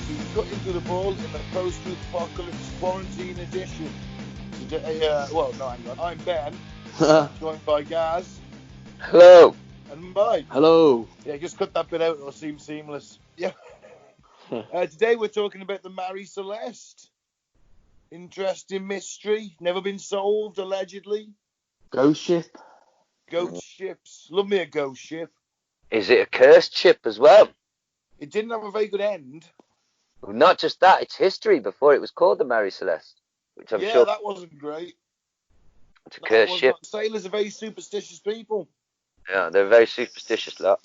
been cutting through the ball in the post-truth apocalypse quarantine edition. Today, hang on. I'm Ben, joined by Gaz. Hello. And Mike. Hello. Yeah, just cut that bit out, it'll seem seamless. Yeah. Today we're talking about the Mary Celeste. Interesting mystery, never been solved, allegedly. Ghost ship. Ghost ships. Love me a ghost ship. Is it a cursed ship as well? It didn't have a very good end. Well, not just that, it's history before it was called the Mary Celeste, which I'm sure that wasn't great. it's a cursed ship. Sailors are very superstitious people. Yeah, they're a very superstitious lot.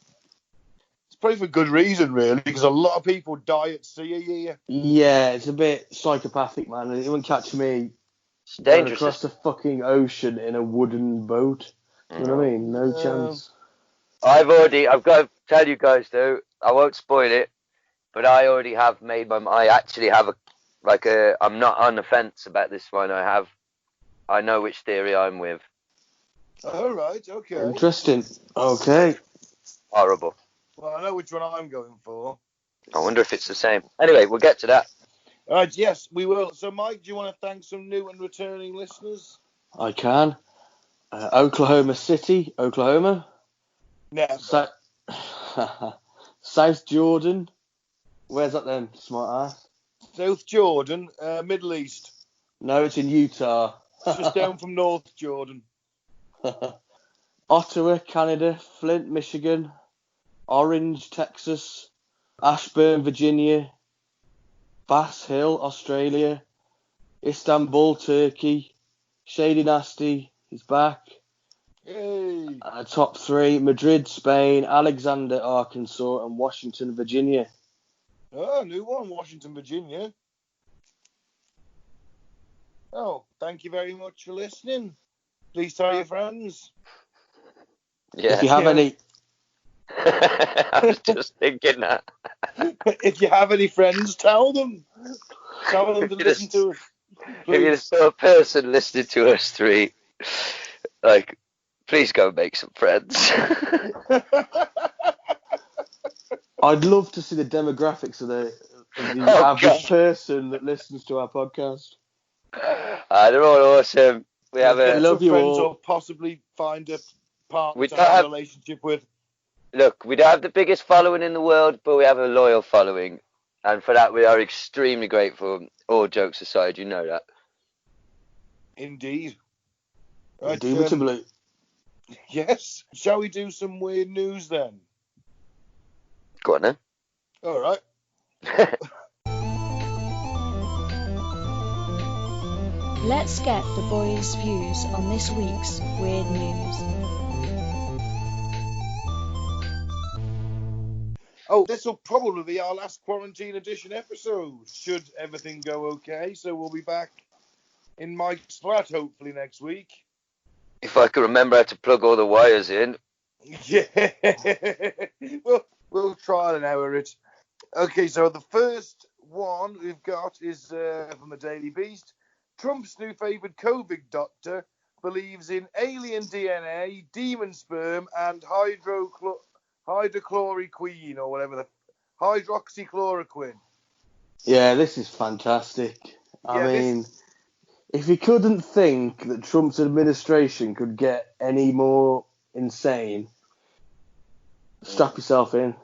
It's probably for good reason, really, because a lot of people die at sea a year. Yeah, it's a bit psychopathic, man. It wouldn't catch me It's dangerous. across the fucking ocean in a wooden boat. You know what I mean? No chance. I've got to tell you guys though, I won't spoil it, but I already have made I actually have I'm not on the fence about this one. I know which theory I'm with. All right, okay. Interesting. Okay. Horrible. Well, I know which one I'm going for. I wonder if it's the same. Anyway, we'll get to that. All right, yes, we will. So, Mike, do you want to thank some new and returning listeners? I can. Oklahoma City, Oklahoma. Never. South Jordan. Where's that then, smart ass? South Jordan, Middle East. No, it's in Utah. It's just down from North Jordan. Ottawa, Canada. Flint, Michigan. Orange, Texas. Ashburn, Virginia. Bass Hill, Australia. Istanbul, Turkey. Shady Nasty, he's back. Hey. Top three: Madrid, Spain, Alexander, Arkansas, and Washington, Virginia. Oh, new one, Washington, Virginia. Oh, thank you very much for listening. Please tell your friends. Yeah. If you have any... I was just thinking that. If you have any friends, tell them. Tell them to listen to us. If you're still a person listening to us three, please go and make some friends. I'd love to see the demographics of the average person that listens to our podcast. They're all awesome. We love you friends, all. or possibly find a partner to have a relationship with. Look, we don't have the biggest following in the world, but we have a loyal following. And for that, we are extremely grateful. All jokes aside, you know that. Indeed. Right, Indubitably. Yes. Shall we do some weird news then? Go on then. All right. Let's get the boys' views on this week's weird news. Oh, this will probably be our last quarantine edition episode, should everything go okay. So we'll be back in Mike's flat, hopefully, next week. If I can remember how to plug all the wires in. Yeah. We'll try and hour it. Okay, so the first one we've got is from the Daily Beast. Trump's new favoured COVID doctor believes in alien DNA, demon sperm, and hydrochloroquine, or whatever hydroxychloroquine. Yeah, this is fantastic. I mean, if you couldn't think that Trump's administration could get any more insane, strap yourself in.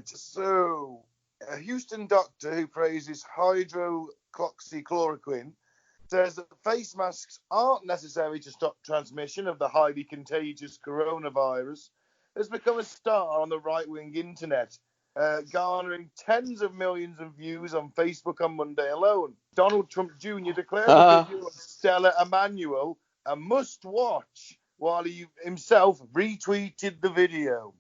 So, a Houston doctor who praises hydroxychloroquine says that face masks aren't necessary to stop transmission of the highly contagious coronavirus, has become a star on the right-wing internet, garnering tens of millions of views on Facebook on Monday alone. Donald Trump Jr. declared the video of Stella Emanuel a must-watch, while he himself retweeted the video.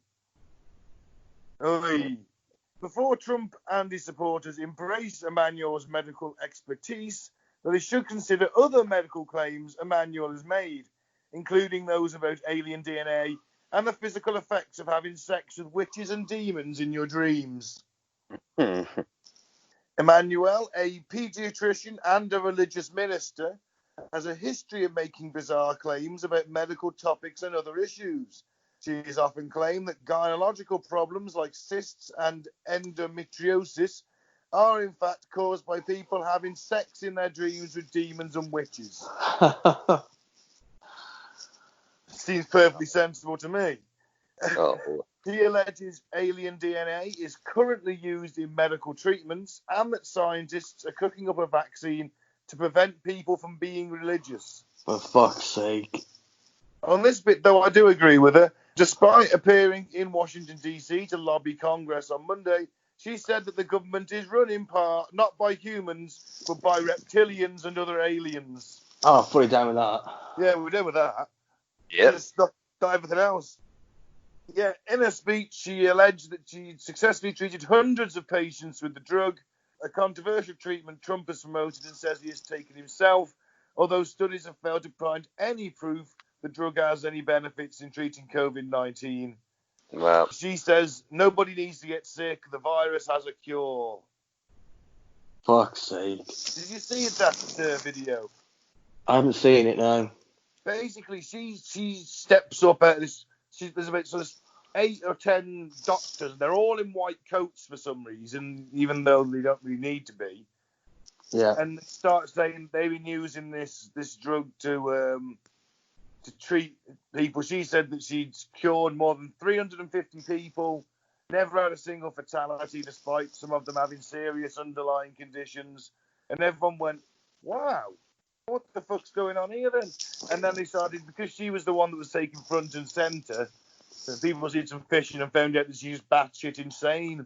Before Trump and his supporters embrace Emanuel's medical expertise, they should consider other medical claims Emanuel has made, including those about alien DNA and the physical effects of having sex with witches and demons in your dreams. Emanuel, a paediatrician and a religious minister, has a history of making bizarre claims about medical topics and other issues, She has often claimed that gynecological problems like cysts and endometriosis are in fact caused by people having sex in their dreams with demons and witches. Seems perfectly sensible to me. Oh. He alleges alien DNA is currently used in medical treatments and that scientists are cooking up a vaccine to prevent people from being religious. For fuck's sake. On this bit, though, I do agree with her. Despite appearing in Washington, D.C. to lobby Congress on Monday, she said that the government is run in part not by humans, but by reptilians and other aliens. Oh, fully down with that. Yeah, we're done with that. Yeah. Just not everything else. Yeah, in her speech, she alleged that she successfully treated hundreds of patients with the drug, a controversial treatment Trump has promoted and says he has taken himself, although studies have failed to find any proof the drug has any benefits in treating COVID-19. Well, She says nobody needs to get sick, the virus has a cure. Fuck's sake. Did you see that video? I haven't seen it now. Basically, she steps up at this. There's about sort of 8 or 10 doctors. They're all in white coats for some reason, even though they don't really need to be. Yeah. And they start saying they've been using this drug to treat people. She said that she'd cured more than 350 people, never had a single fatality, despite some of them having serious underlying conditions. And everyone went, wow, what the fuck's going on here then? And then they started, because she was the one that was taken front and centre, so people did some fishing and found out that she was batshit insane.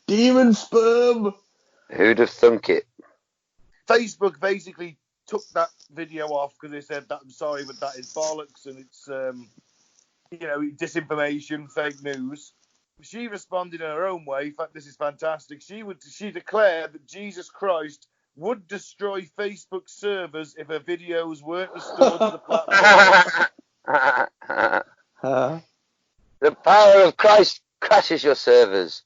Demon sperm! who'd have thunk it? Facebook basically took that video off because they said that, I'm sorry, but that is bollocks and it's, disinformation, fake news. She responded in her own way. In fact, this is fantastic. She declared that Jesus Christ would destroy Facebook servers if her videos weren't restored to the platform. The power of Christ crashes your servers.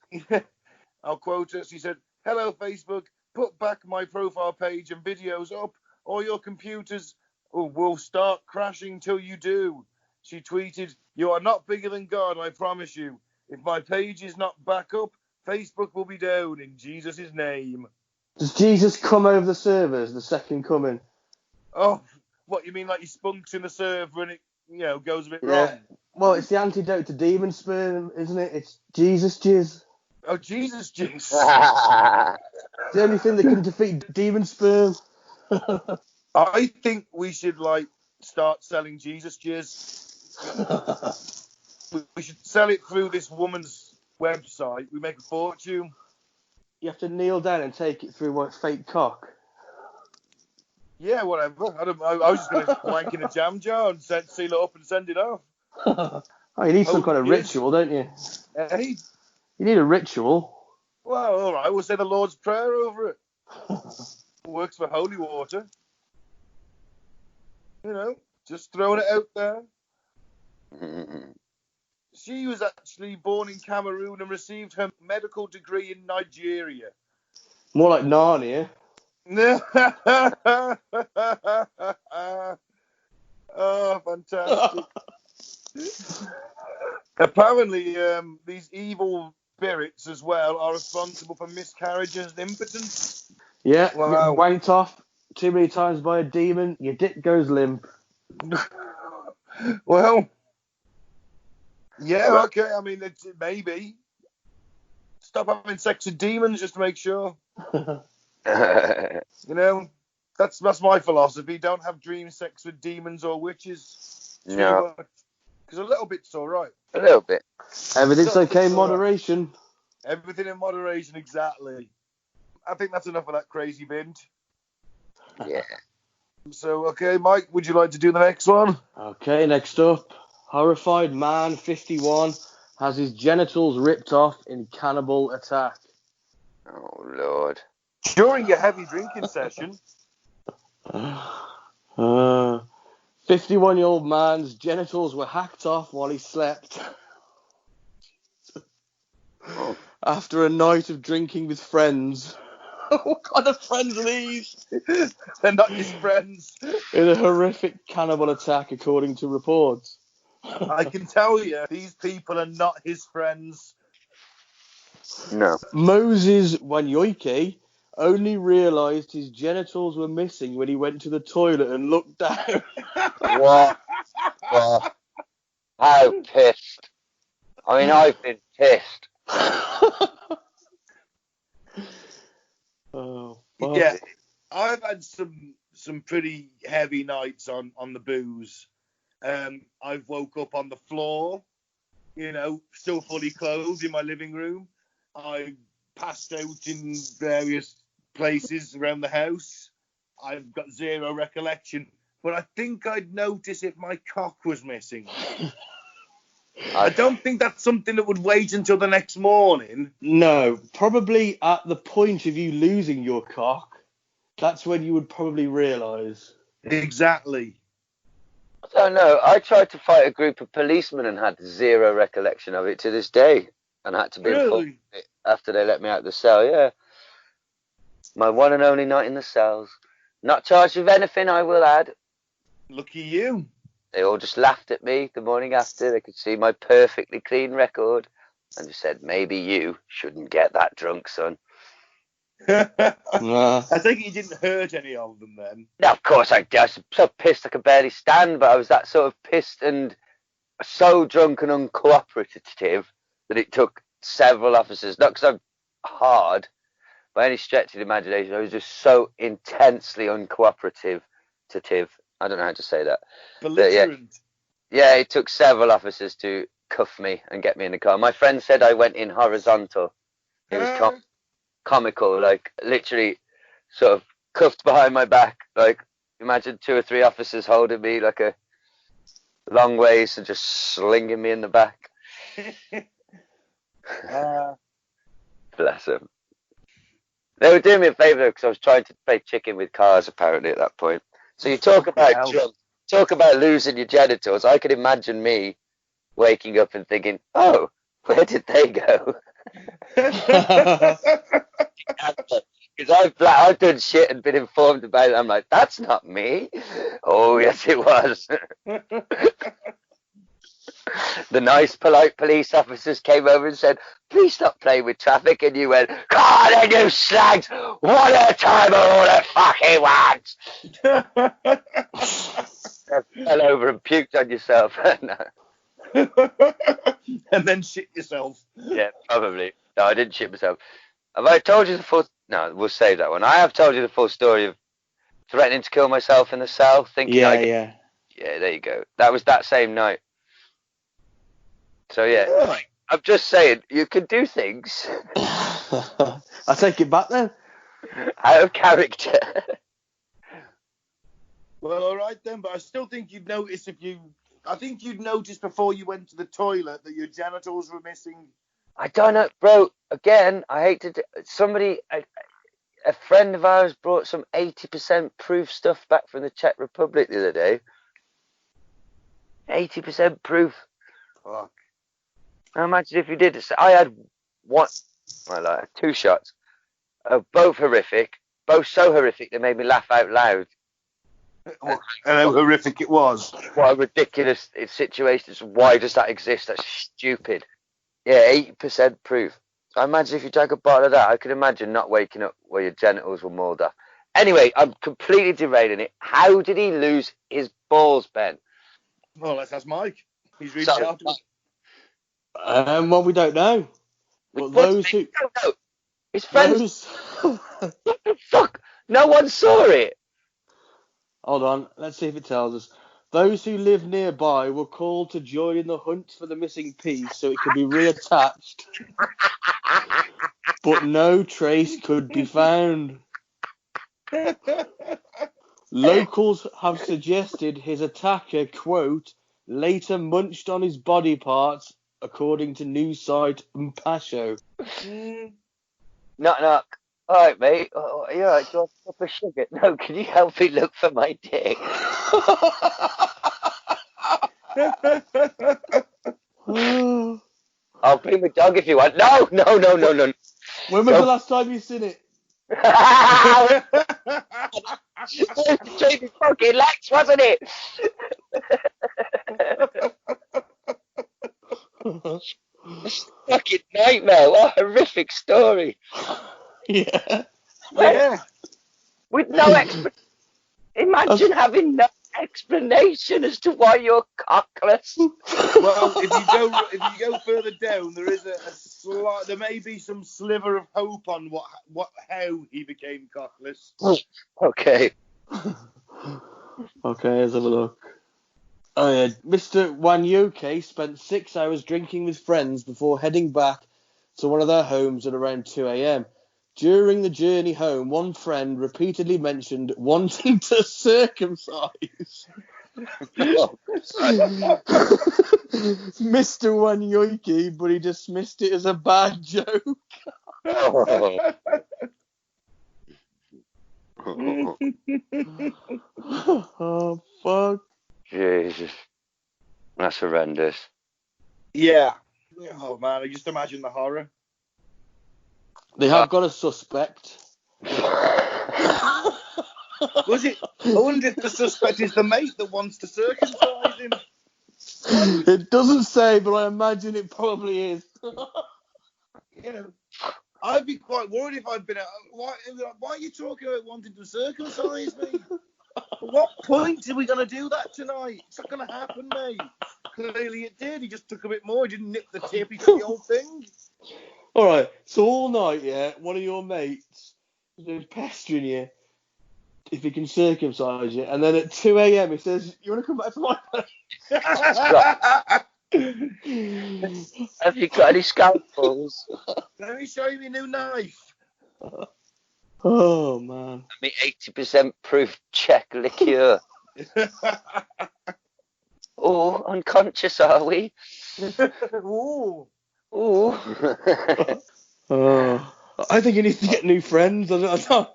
I'll quote her. She said, "Hello, Facebook. Put back my profile page and videos up, or your computers will start crashing till you do." She tweeted, "You are not bigger than God, I promise you. If my page is not back up, Facebook will be down in Jesus' name." Does Jesus come over the servers, the second coming? Oh, what, you mean like he spunks in the server and it, goes a bit Yeah. wrong? Well, it's the antidote to demon sperm, isn't it? It's Jesus jizz. Oh, Jesus jizz. It's the only thing that can defeat demon sperm. I think we should, start selling Jesus jizz. We should sell it through this woman's website. We make a fortune. You have to kneel down and take it through what fake cock. Yeah, whatever. I was just going to wank in a jam jar and seal it up and send it off. Oh, you need some kind of ritual, don't you? Hey? You need a ritual. Well, all right. We'll say the Lord's Prayer over it. Works for holy water. Just throwing it out there. She was actually born in Cameroon and received her medical degree in Nigeria. More like Narnia. Oh, fantastic. Apparently, these evil spirits as well are responsible for miscarriages and impotence. Yeah, wow. Get wanked off too many times by a demon, your dick goes limp. Well, yeah, okay. I mean, maybe. Stop having sex with demons just to make sure. That's my philosophy. Don't have dream sex with demons or witches. No. Because a little bit's all right. A little bit. Everything's okay in moderation. Everything in moderation, exactly. I think that's enough of that crazy bint. Yeah. So, okay, Mike, would you like to do the next one? Okay, next up. Horrified man, 51, has his genitals ripped off in cannibal attack. Oh, Lord. During a heavy drinking session. 51-year-old man's genitals were hacked off while he slept. After a night of drinking with friends. What kind of friends are these? They're not his friends. In a horrific cannibal attack, according to reports. I can tell you, these people are not his friends. No. Moses Wanyoike only realised his genitals were missing when he went to the toilet and looked down. What? How pissed? I mean, I've been pissed. Oh, fuck. Yeah, I've had some pretty heavy nights on the booze. I've woke up on the floor, still fully clothed in my living room. I passed out in various places around the house. I've got zero recollection, but I think I'd notice if my cock was missing. I don't think that's something that would wait until the next morning. No, probably at the point of you losing your cock, that's when you would probably realise. Exactly. I don't know. I tried to fight a group of policemen and had zero recollection of it to this day, and had to be informed after they let me out of the cell. Yeah, my one and only night in the cells. Not charged with anything, I will add. Lucky you. They all just laughed at me the morning after. They could see my perfectly clean record and just said, maybe you shouldn't get that drunk, son. Nah. I think you didn't hurt any of them then. No, of course I did. I was so pissed I could barely stand, but I was that sort of pissed and so drunk and uncooperative that it took several officers, not because I'm hard by any stretch of the imagination, I was just so intensely uncooperative. I don't know how to say that. Belligerent. Yeah, it took several officers to cuff me and get me in the car. My friend said I went in horizontal. It was comical, like literally sort of cuffed behind my back. Like imagine 2 or 3 officers holding me like a long ways and just slinging me in the back. Bless them. They were doing me a favour because I was trying to play chicken with cars apparently at that point. So you talk about talk about losing your genitals. I could imagine me waking up and thinking, "Oh, where did they go?" Because I've done shit and been informed about it. I'm like, that's not me. Oh yes, it was. The nice, polite police officers came over and said, "Please stop playing with traffic." And you went, "God, then you slags! One at a time or all at fucking once!" Fell over and puked on yourself. No. And then shit yourself. Yeah, probably. No, I didn't shit myself. Have I told you the full... No, we'll save that one. I have told you the full story of threatening to kill myself in the cell, thinking Yeah. Yeah, there you go. That was that same night. So, yeah. I'm just saying, you can do things. I take it back then. Out of character. Well, all right then, but I still think you'd notice I think you'd notice before you went to the toilet that your genitals were missing. I don't know, bro. Again, I hate to... A friend of ours brought some 80% proof stuff back from the Czech Republic the other day. 80% proof. Fuck. Now imagine if you did this. I had 2 shots. Both horrific. Both so horrific they made me laugh out loud. And how horrific it was. What a ridiculous situation. Why does that exist? That's stupid. Yeah, 8% proof. I imagine if you drank a bottle of that, I could imagine not waking up where your genitals were mauled off. Anyway, I'm completely derailing it. How did he lose his balls, Ben? Well, let's ask Mike. He's really sharp. Well, we don't know. But those who... don't know. His friends... What the fuck? No one saw it. Hold on, let's see if it tells us. Those who live nearby were called to join in the hunt for the missing piece so it could be reattached. But no trace could be found. Locals have suggested his attacker, quote, later munched on his body parts, according to news site Mpasho. Knock, knock. All right, mate. Oh, you're right. Do you want a cup of sugar? No, can you help me look for my dick? I'll bring my dog if you want. No. When was the last time you seen it? Between his fucking legs, wasn't it? It's a fucking nightmare. What a horrific story. Yeah. Yeah. With no explanation. Imagine having no explanation as to why you're cockless. Well, if you go further down, there is there may be some sliver of hope on how he became cockless. Okay. Okay, let's have a look. Oh yeah, Mr. Wanyuke spent 6 hours drinking with friends before heading back to one of their homes at around 2 a.m. During the journey home, one friend repeatedly mentioned wanting to circumcise Mr. Wanyuke, but he dismissed it as a bad joke. Oh, fuck. Jesus. That's horrendous. Yeah. Oh man, I just imagine the horror. They have got a suspect. Was it? I wonder if the suspect is the mate that wants to circumcise him. It doesn't say, but I imagine it probably is. You know, I'd be quite worried if I'd been. Why are you talking about wanting to circumcise me? At what point are we going to do that tonight? It's not going to happen, mate. Clearly it did. He just took a bit more. He didn't nip the tip. He took the whole thing. All right. So all night, yeah, one of your mates has been pestering you if he can circumcise you, and then at 2 a.m. he says, "You want to come back to my place?" Have you got any scalpels? Let me show you my new knife. Oh man. Me 80% proof Czech liqueur. Oh, unconscious are we? Ooh. Ooh. Oh. I think he needs to get new friends. I don't.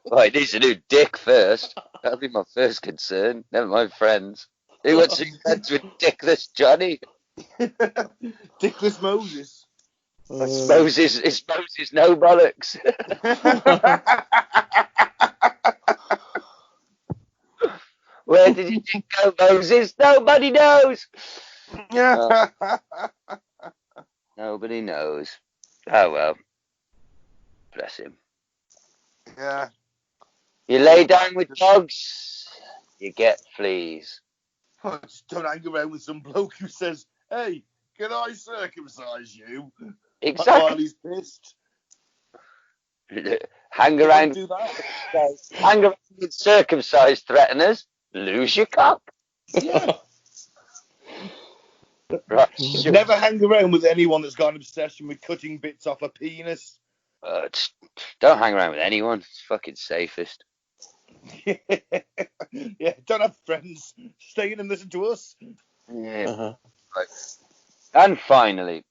Well, he needs a new dick first. That'll be my first concern. Never mind friends. Who wants to be friends with Dickless Johnny? Dickless Moses. It's Moses no bollocks. Where did you think go, Moses? Nobody knows. Nobody knows. Oh well. Bless him. Yeah. You lay down with dogs, you get fleas. Just don't hang around with some bloke who says, "Hey, can I circumcise you?" Exactly. While he's pissed. Hang around. Do that. Hang around with circumcised threateners. Lose your cock. Yeah. Right. Never hang around with anyone that's got an obsession with cutting bits off a penis. Don't hang around with anyone. It's fucking safest. Yeah, don't have friends. Stay in and listen to us. Yeah. Right. And finally,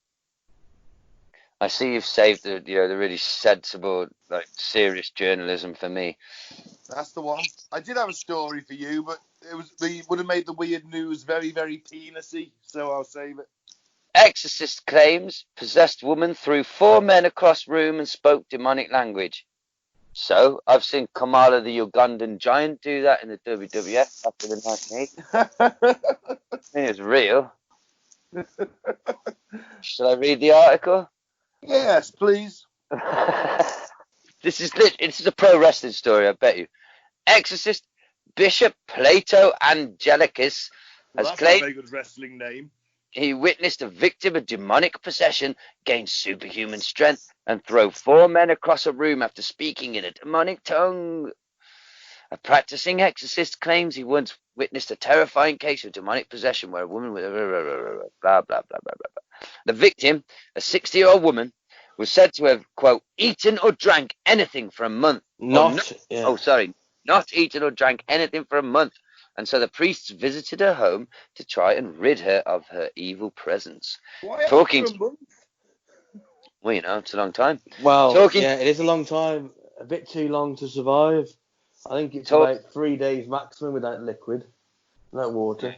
I see you've saved the really sensible, serious journalism for me. That's the one. I did have a story for you, but it would have made the weird news very, very penisy, so I'll save it. Exorcist claims possessed woman threw 4 men across room and spoke demonic language. So, I've seen Kamala the Ugandan giant do that in the WWF after the 1980s. I think it's real. Shall I read the article? Yes, please. This is a pro wrestling story, I bet you. Exorcist Bishop Plato Angelicus has claimed a very good wrestling name. He witnessed a victim of demonic possession gain superhuman strength and throw 4 men across a room after speaking in a demonic tongue. A practicing exorcist claims he once witnessed a terrifying case of demonic possession where a woman with blah, blah, blah, blah, blah, blah. The victim, a 60-year-old woman, was said to have, quote, eaten or drank anything for a month. Not eaten or drank anything for a month. And so the priests visited her home to try and rid her of her evil presence. Why after a month? Well, it's a long time. Well, yeah, it is a long time. A bit too long to survive. I think it's about 3 days maximum without liquid, without water.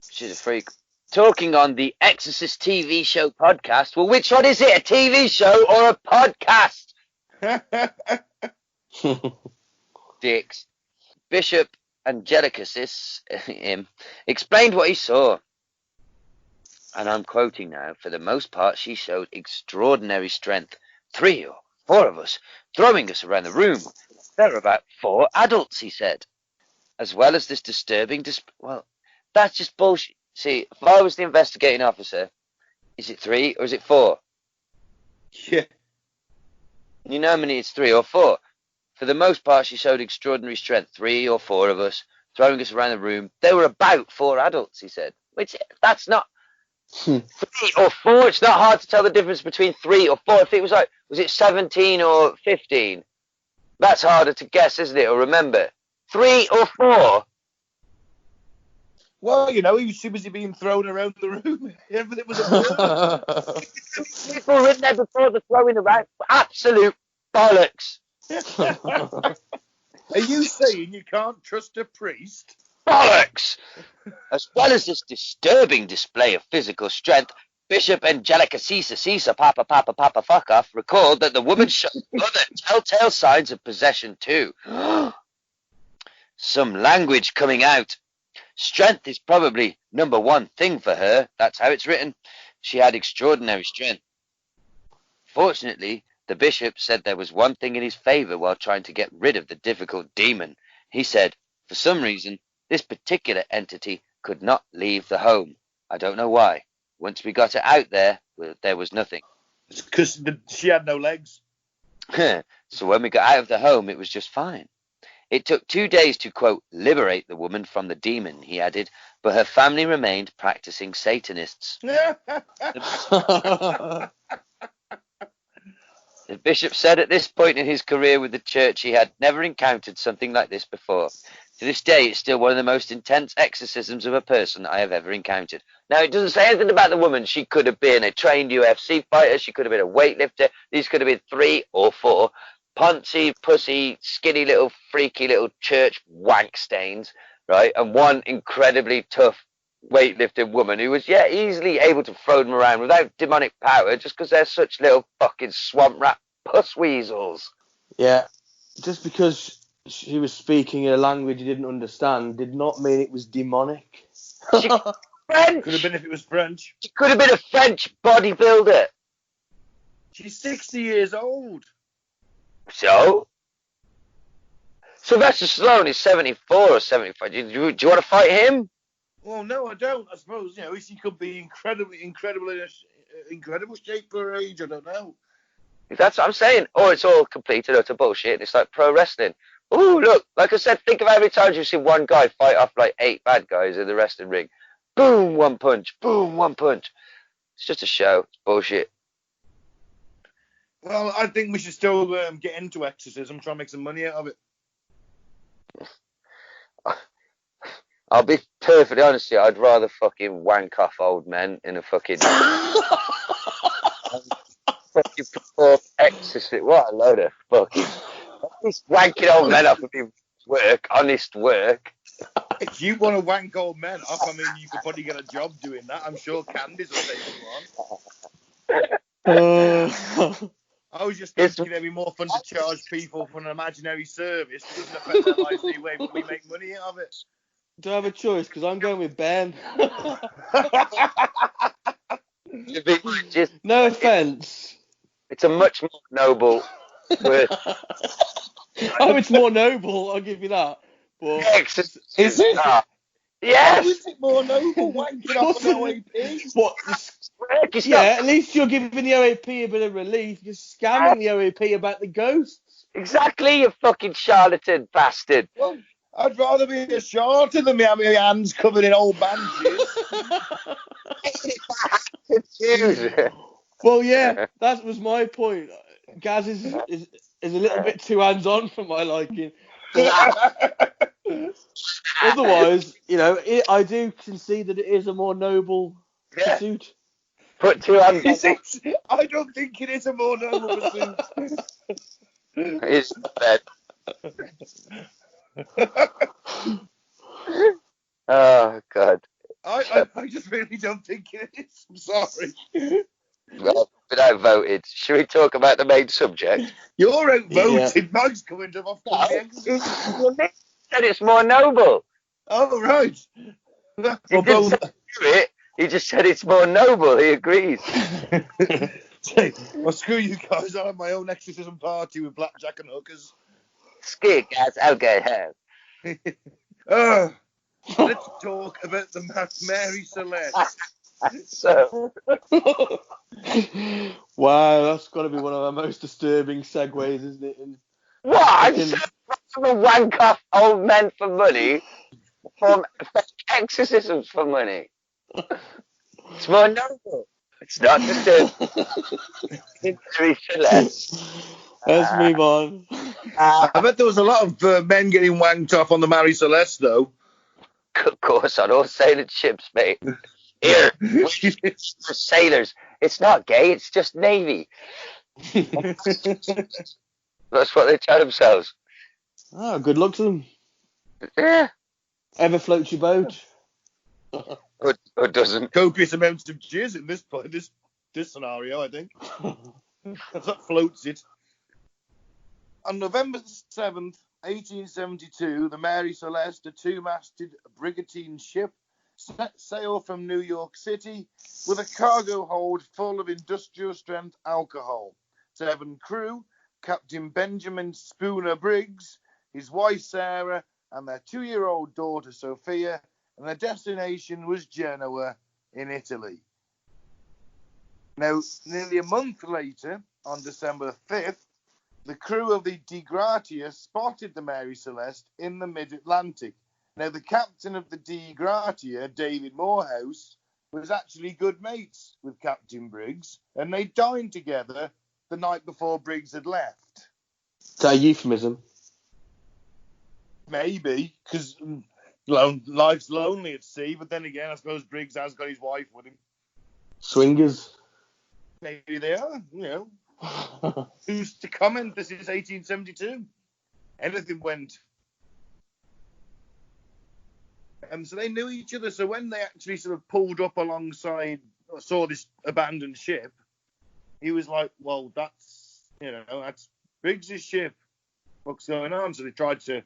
She's a freak. Talking on the Exorcist TV show podcast. Well, which one is it? A TV show or a podcast? Dicks. Bishop Angelicasis explained what he saw. And I'm quoting now, for the most part, she showed extraordinary strength. 3 or 4 of us, throwing us around the room. There are about 4 adults, he said. As well as this disturbing well, that's just bullshit. See, if I was the investigating officer, is it 3 or is it 4? Yeah. You know how many it's 3 or 4. For the most part, she showed extraordinary strength. 3 or 4 of us, throwing us around the room. There were about 4 adults, he said. Which, that's not... 3 or 4, it's not hard to tell the difference between 3 or 4. If it was like, was it 17 or 15? That's harder to guess, isn't it? Or remember. 3 or 4? Well, you know, he was too busy being thrown around the room. Everything was a People were in there before the throwing around. Absolute bollocks. Are you saying you can't trust a priest? Bollocks! As well as this disturbing display of physical strength, Bishop Angelica Cisa Papa fuck off recalled that the woman showed other telltale signs of possession too. Some language coming out. Strength is probably number 1 thing for her. That's how it's written. She had extraordinary strength. Fortunately, the bishop said there was one thing in his favour while trying to get rid of the difficult demon. He said, for some reason, this particular entity could not leave the home. I don't know why. Once we got it out there was nothing. It's because she had no legs. So when we got out of the home, it was just fine. It took 2 days to, quote, liberate the woman from the demon, he added, but her family remained practicing Satanists. The bishop said at this point in his career with the church he had never encountered something like this before. To this day, it's still one of the most intense exorcisms of a person I have ever encountered. Now, it doesn't say anything about the woman. She could have been a trained UFC fighter. She could have been a weightlifter. These could have been 3 or 4 poncy, pussy, skinny little, freaky little church wank stains, right? And one incredibly tough weightlifting woman who was, easily able to throw them around without demonic power just because they're such little fucking swamp rat puss weasels. Yeah, just because she was speaking in a language you didn't understand did not mean it was demonic. French! Could have been if it was French. She could have been a French bodybuilder. She's 60 years old. So? Sylvester Stallone is 74 or 75. Do you want to fight him? Well, no, I don't. I suppose, she could be incredible shape for her age. I don't know. That's what I'm saying. Or it's all complete and utter bullshit. It's like pro wrestling. Ooh, look, like I said, think of how many times you've seen one guy fight off like 8 bad guys in the wrestling ring. Boom, one punch. Boom, one punch. It's just a show. It's bullshit. Well, I think we should still get into exorcism, try and make some money out of it. I'll be perfectly honest with you, I'd rather fucking wank off old men in a fucking... fucking perform exorcism. What a load of fucking... Just wanking old men off would be work, honest work. If you want to wank old men off, I mean, you could probably get a job doing that. I'm sure Candice will take you on. I was just thinking it'd be more fun to charge people for an imaginary service. It doesn't affect their lives anyway, but we make money out of it. Do I have a choice? Because I'm going with Ben. No offence. It's a much more noble word. Oh, it's more noble, I'll give you that. But is it? Yes! How is it more noble wanking off an OAP? What? Yeah, at least you're giving the OAP a bit of relief. You're scamming the OAP about the ghosts. Exactly, you fucking charlatan bastard. Well, I'd rather be a charlatan than me having my hands covered in old bandages. Well, yeah, that was my point. Gaz is a little bit too hands-on for my liking. Otherwise, I do concede that it is a more noble pursuit. Put 2 hands on. I don't think it is a more noble pursuit. It's bad. Oh, God. I just really don't think it is. I'm sorry. Well, but outvoted. Should we talk about the main subject? You're outvoted. Yeah. Mike's coming to off the exorcism. Well, Nick said it's more noble. Oh, right. He Well, didn't both. say do it. He just said it's more noble. He agrees. Well, screw you guys. I'll have my own exorcism party with blackjack and hookers. Skid, guys. I'll go home. Let's talk about the Mary Celeste. So, Wow, that's got to be one of our most disturbing segues, isn't it? And what? fucking- So, wank off old men for money, from exorcisms for money. It's more noble. It's not disturbing. Let's move on. I bet there was a lot of men getting wanked off on the Mary Celeste, though. Of course, on all sailing ships, mate. Here, for sailors. It's not gay, it's just Navy. That's what they tell themselves. Oh, good luck to them. Yeah. Ever float your boat? Or doesn't. Copious amounts of jizz in this scenario, I think. That floats it. On November 7th, 1872, the Mary Celeste, a two-masted brigantine ship, set sail from New York City with a cargo hold full of industrial-strength alcohol. 7 crew, Captain Benjamin Spooner Briggs, his wife Sarah, and their 2-year-old daughter Sophia, and their destination was Genoa in Italy. Now, nearly a month later, on December 5th, the crew of the De Gratia spotted the Mary Celeste in the mid-Atlantic. Now, the captain of the De Gratia, David Morehouse, was actually good mates with Captain Briggs, and they dined together the night before Briggs had left. Is that a euphemism? Maybe, because life's lonely at sea, but then again, I suppose Briggs has got his wife with him. Swingers? Maybe they are, you know. Who's to comment? This is 1872. Anything went. So they knew each other. So when they actually sort of pulled up alongside, or saw this abandoned ship, he was like, "Well, that's Briggs' ship. What's going on?" So they tried to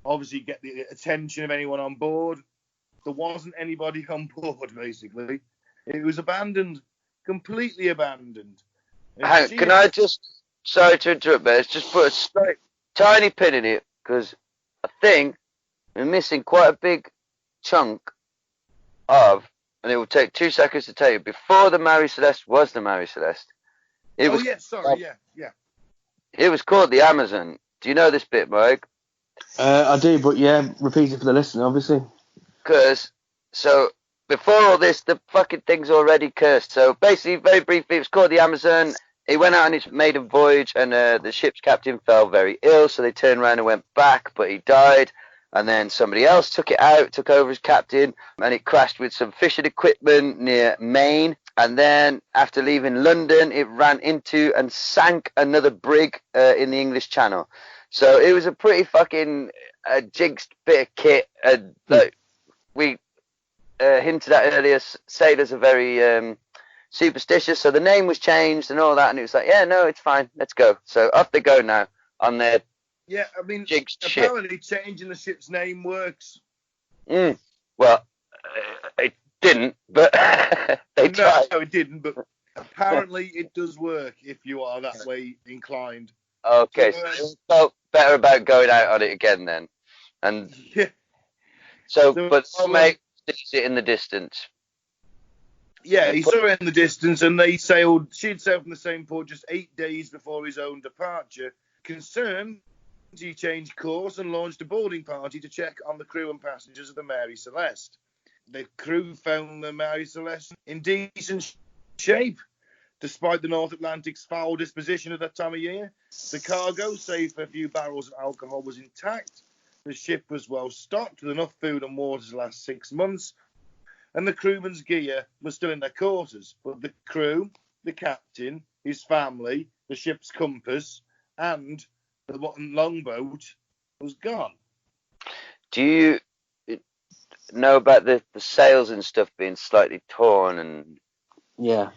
obviously get the attention of anyone on board. There wasn't anybody on board. Basically, it was abandoned, completely abandoned. Can I just, sorry to interrupt, but let's just put a tiny pin in it, because I think we're missing quite a big chunk of, and it will take 2 seconds to tell you, before the Mary Celeste was the Mary Celeste. It was called the Amazon. Do you know this bit, Mike? I do, but yeah, repeat it for the listener, obviously. Because, so, before all this, the fucking thing's already cursed. So, basically, very briefly, it was called the Amazon. He went out on his maiden voyage, and the ship's captain fell very ill, so they turned around and went back, but he died. And then somebody else took it out, took over as captain, and it crashed with some fishing equipment near Maine. And then, after leaving London, it ran into and sank another brig in the English Channel. So it was a pretty fucking jinxed bit of kit. Like we hinted at earlier, sailors are very superstitious, so the name was changed and all that, and it was like, yeah, no, it's fine, let's go. So off they go now on their jinxed apparently ship. Changing the ship's name works. Well, it didn't, but they tried. No, it didn't, but apparently it does work if you are that way inclined. Okay, so you felt better about going out on it again then. And yeah. So but mate sees it in the distance. Yeah, he saw her in the distance, and she'd sailed from the same port just 8 days before his own departure. Concerned, he changed course and launched a boarding party to check on the crew and passengers of the Mary Celeste. The crew found the Mary Celeste in decent shape, despite the North Atlantic's foul disposition at that time of year. The cargo, save for a few barrels of alcohol, was intact. The ship was well stocked with enough food and water to last 6 months. And the crewman's gear was still in their quarters, but the crew, the captain, his family, the ship's compass, and the longboat was gone. Do you know about the sails and stuff being slightly torn and? Yeah.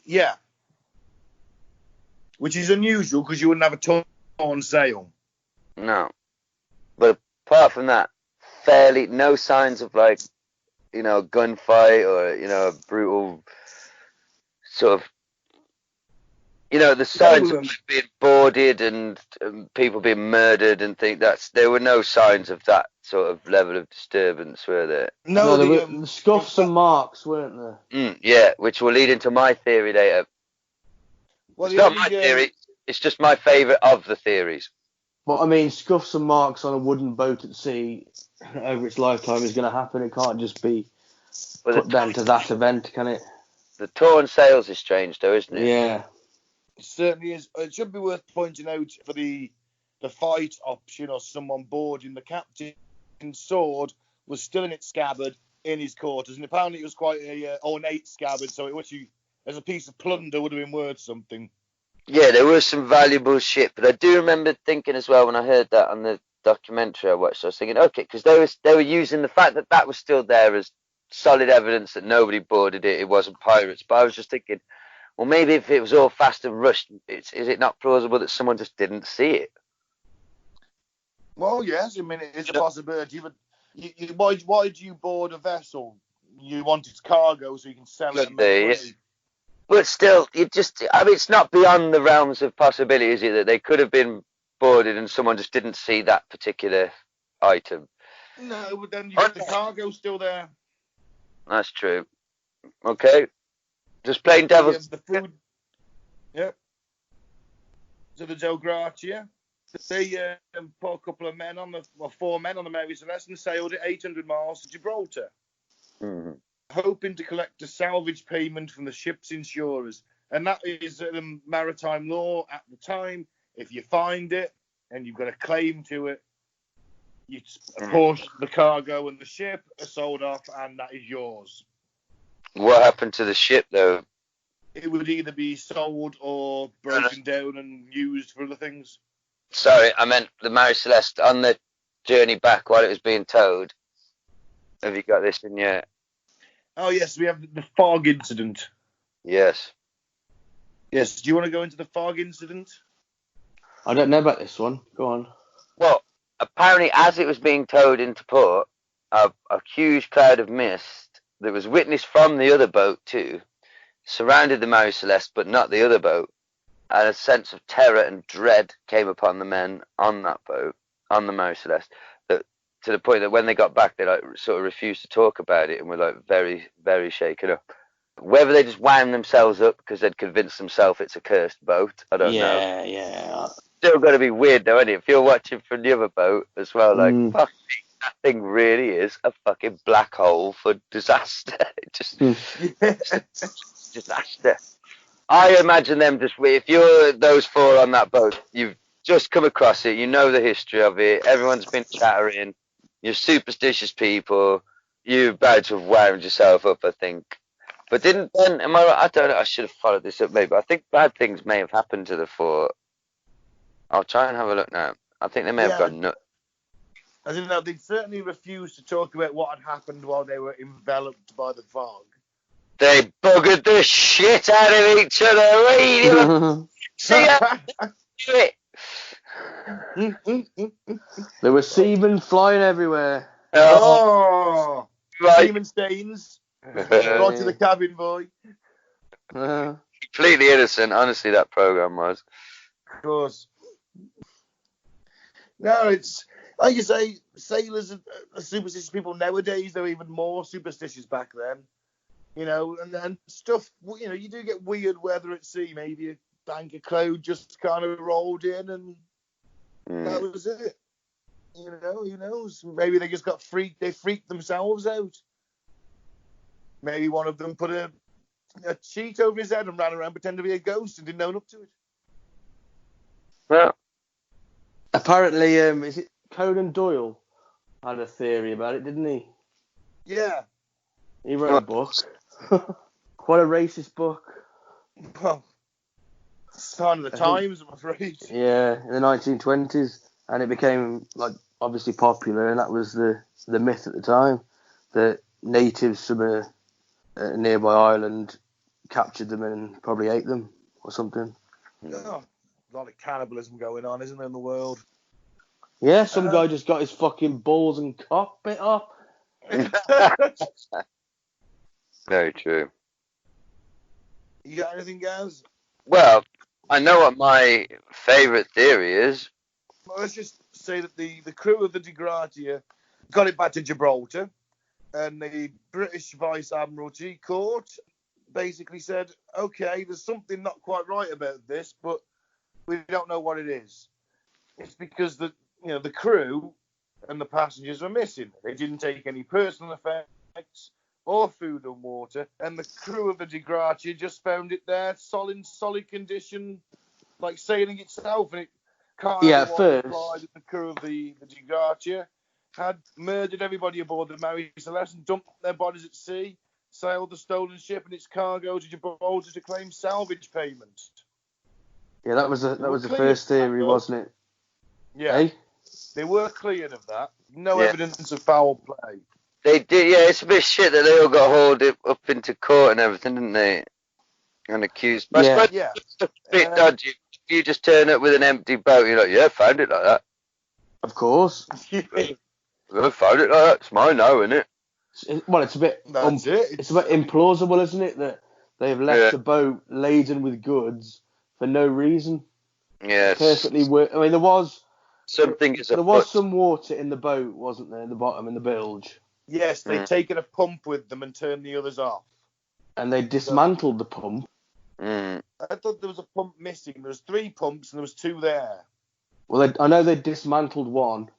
Yeah. which is unusual because you wouldn't have a torn sail. No. But apart from that, fairly no signs of like, you know, a gunfight or, you know, a brutal sort of, you know, the signs of being boarded and people being murdered and things. There were no signs of that sort of level of disturbance, were there? No, there were the scuffs and marks, weren't there? Yeah, which will lead into my theory later. Well, it's not my theory. It's just my favourite of the theories. But I mean, scuffs and marks on a wooden boat at sea over its lifetime is going to happen. It can't just be put down to that event, can it? The torn sails is strange, though, isn't it? Yeah. It certainly is. It should be worth pointing out for the fight option or someone boarding, the captain's sword was still in its scabbard in his quarters, and apparently it was quite a ornate scabbard, so it actually, as a piece of plunder, would have been worth something. Yeah, there was some valuable shit, but I do remember thinking as well when I heard that on the documentary I watched, I was thinking, okay, because they were using the fact that was still there as solid evidence that nobody boarded it, it wasn't pirates, but I was just thinking, well, maybe if it was all fast and rushed, is it not plausible that someone just didn't see it? Well, yes, I mean, it's a possibility, but why do you board a vessel? You want its cargo so you can sell it and make money. But still, it's not beyond the realms of possibility, is it, that they could have been boarded and someone just didn't see that particular item? No, but then you got the cargo still there. That's true. Okay. Just plain devil's... The food... Yep. So the Joe Gracia, they put a couple of men on four men on the Mary Celeste and sailed it 800 miles to Gibraltar. Mm-hmm. Hoping to collect a salvage payment from the ship's insurers. And that is the maritime law at the time. If you find it and you've got a claim to it, you apportion the cargo and the ship are sold off, and that is yours. What happened to the ship, though? It would either be sold or broken down and used for other things. Sorry, I meant the Mary Celeste on the journey back while it was being towed. Have you got this in your... Oh, yes, we have the fog incident. Yes. Yes, do you want to go into the fog incident? I don't know about this one. Go on. Well, apparently as it was being towed into port, a huge cloud of mist that was witnessed from the other boat too surrounded the Mary Celeste, but not the other boat. And a sense of terror and dread came upon the men on that boat, on the Mary Celeste, that to the point that when they got back, they like sort of refused to talk about it and were like very, very shaken up. Whether they just wound themselves up because they'd convinced themselves it's a cursed boat, I don't know. Yeah. Still got to be weird though, isn't it? If you're watching from the other boat as well, like, fuck me, that thing really is a fucking black hole for disaster. Just disaster. I imagine them just, if you're those four on that boat, you've just come across it, you know the history of it, everyone's been chattering, you're superstitious people, you're about to have wound yourself up, I think. But am I right? I don't know, I should have followed this up maybe. I think bad things may have happened to the four. I'll try and have a look now. I think they may have gone nuts. I don't know, they certainly refused to talk about what had happened while they were enveloped by the fog. They buggered the shit out of each other. Radio. See how do it. There were semen flying everywhere. Oh, right. Semen stains. Brought to the cabin boy. Completely innocent, honestly, that program was. Of course. No, it's like you say, sailors are superstitious people nowadays. They're even more superstitious back then. You know, and stuff, you know, you do get weird weather at sea. Maybe a bank of cloud just kind of rolled in and that was it. You know, who knows? Maybe they just got freaked. They freaked themselves out. Maybe one of them put a sheet over his head and ran around pretending to be a ghost and didn't own up to it. Well, apparently, is it Conan Doyle had a theory about it, didn't he? Yeah. He wrote a book. Quite a racist book. Well, sign of the times, I'm afraid. Yeah, in the 1920s, and it became like obviously popular, and that was the myth at the time that natives from a nearby island captured them and probably ate them or something. Oh, a lot of cannibalism going on, isn't there, in the world? Yeah, some guy just got his fucking balls and cock bit off. Very true. You got anything, Gaz? Well, I know what my favourite theory is. Well, let's just say that the crew of the De Gratia got it back to Gibraltar, and the British Vice Admiralty Court basically said, okay, there's something not quite right about this, but we don't know what it is. It's because the crew and the passengers were missing. They didn't take any personal effects or food and water, and the crew of the De Gratia just found it there, solid condition, like sailing itself, and it can't first implied that the crew of the De Gratia had murdered everybody aboard the Mary Celeste and dumped their bodies at sea, sailed the stolen ship and its cargo to Gibraltar to claim salvage payments. Yeah, that was the first theory, wasn't it? Yeah. Hey? They were cleared of that. No evidence of foul play. They did, yeah, it's a bit shit that they all got hauled up into court and everything, didn't they? And accused. But I suppose it's a bit dodgy. If you just turn up with an empty boat, you're like, yeah, found it like that. Of course. I found it like that. It's mine now, isn't it? It's a bit it's a bit implausible, isn't it, that they've left a boat laden with goods for no reason. Yes. Perfectly I mean, there was some water in the boat, wasn't there, in the bottom, in the bilge? Yes, they'd taken a pump with them and turned the others off. And they dismantled the pump. Mm. I thought there was a pump missing. There was 3 pumps and there was 2 there. Well, I know they dismantled one.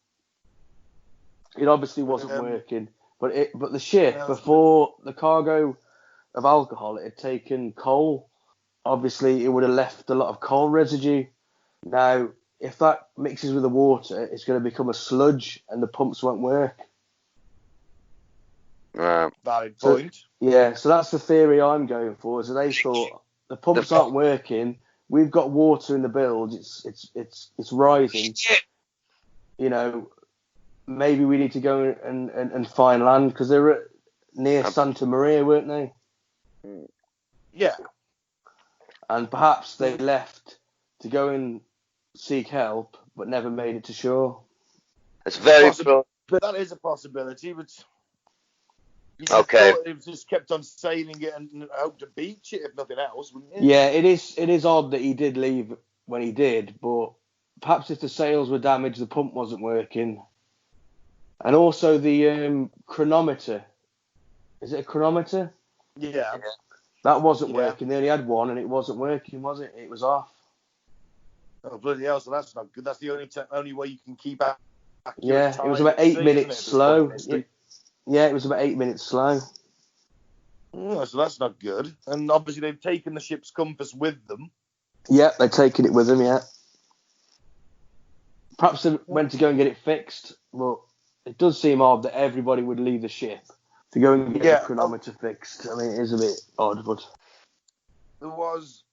It obviously wasn't working. But the ship, before the cargo of alcohol, it had taken coal. Obviously, it would have left a lot of coal residue. Now, if that mixes with the water, it's going to become a sludge and the pumps won't work. Valid point. So that's the theory I'm going for. So they thought the pumps aren't working. We've got water in the bilge. It's rising. You know, maybe we need to go and find land, because they were near Santa Maria, weren't they? Yeah. And perhaps they left to go and seek help, but never made it to shore. It's very but that is a possibility. But okay, it just kept on sailing it and hoped to beach it, if nothing else, wouldn't it? Yeah, it is odd that he did leave when he did, but perhaps if the sails were damaged, the pump wasn't working, and also the chronometer. Is it a chronometer? Yeah. That wasn't working. They only had one, and it wasn't working, was it? It was off. Oh, bloody hell, so that's not good. That's the only way you can keep accurate time. It was about 8 minutes slow. It was about 8 minutes slow. Oh, so that's not good. And obviously they've taken the ship's compass with them. Yeah, they've taken it with them, yeah. Perhaps they went to go and get it fixed, but it does seem odd that everybody would leave the ship to go and get the chronometer fixed. I mean, it is a bit odd, but... There was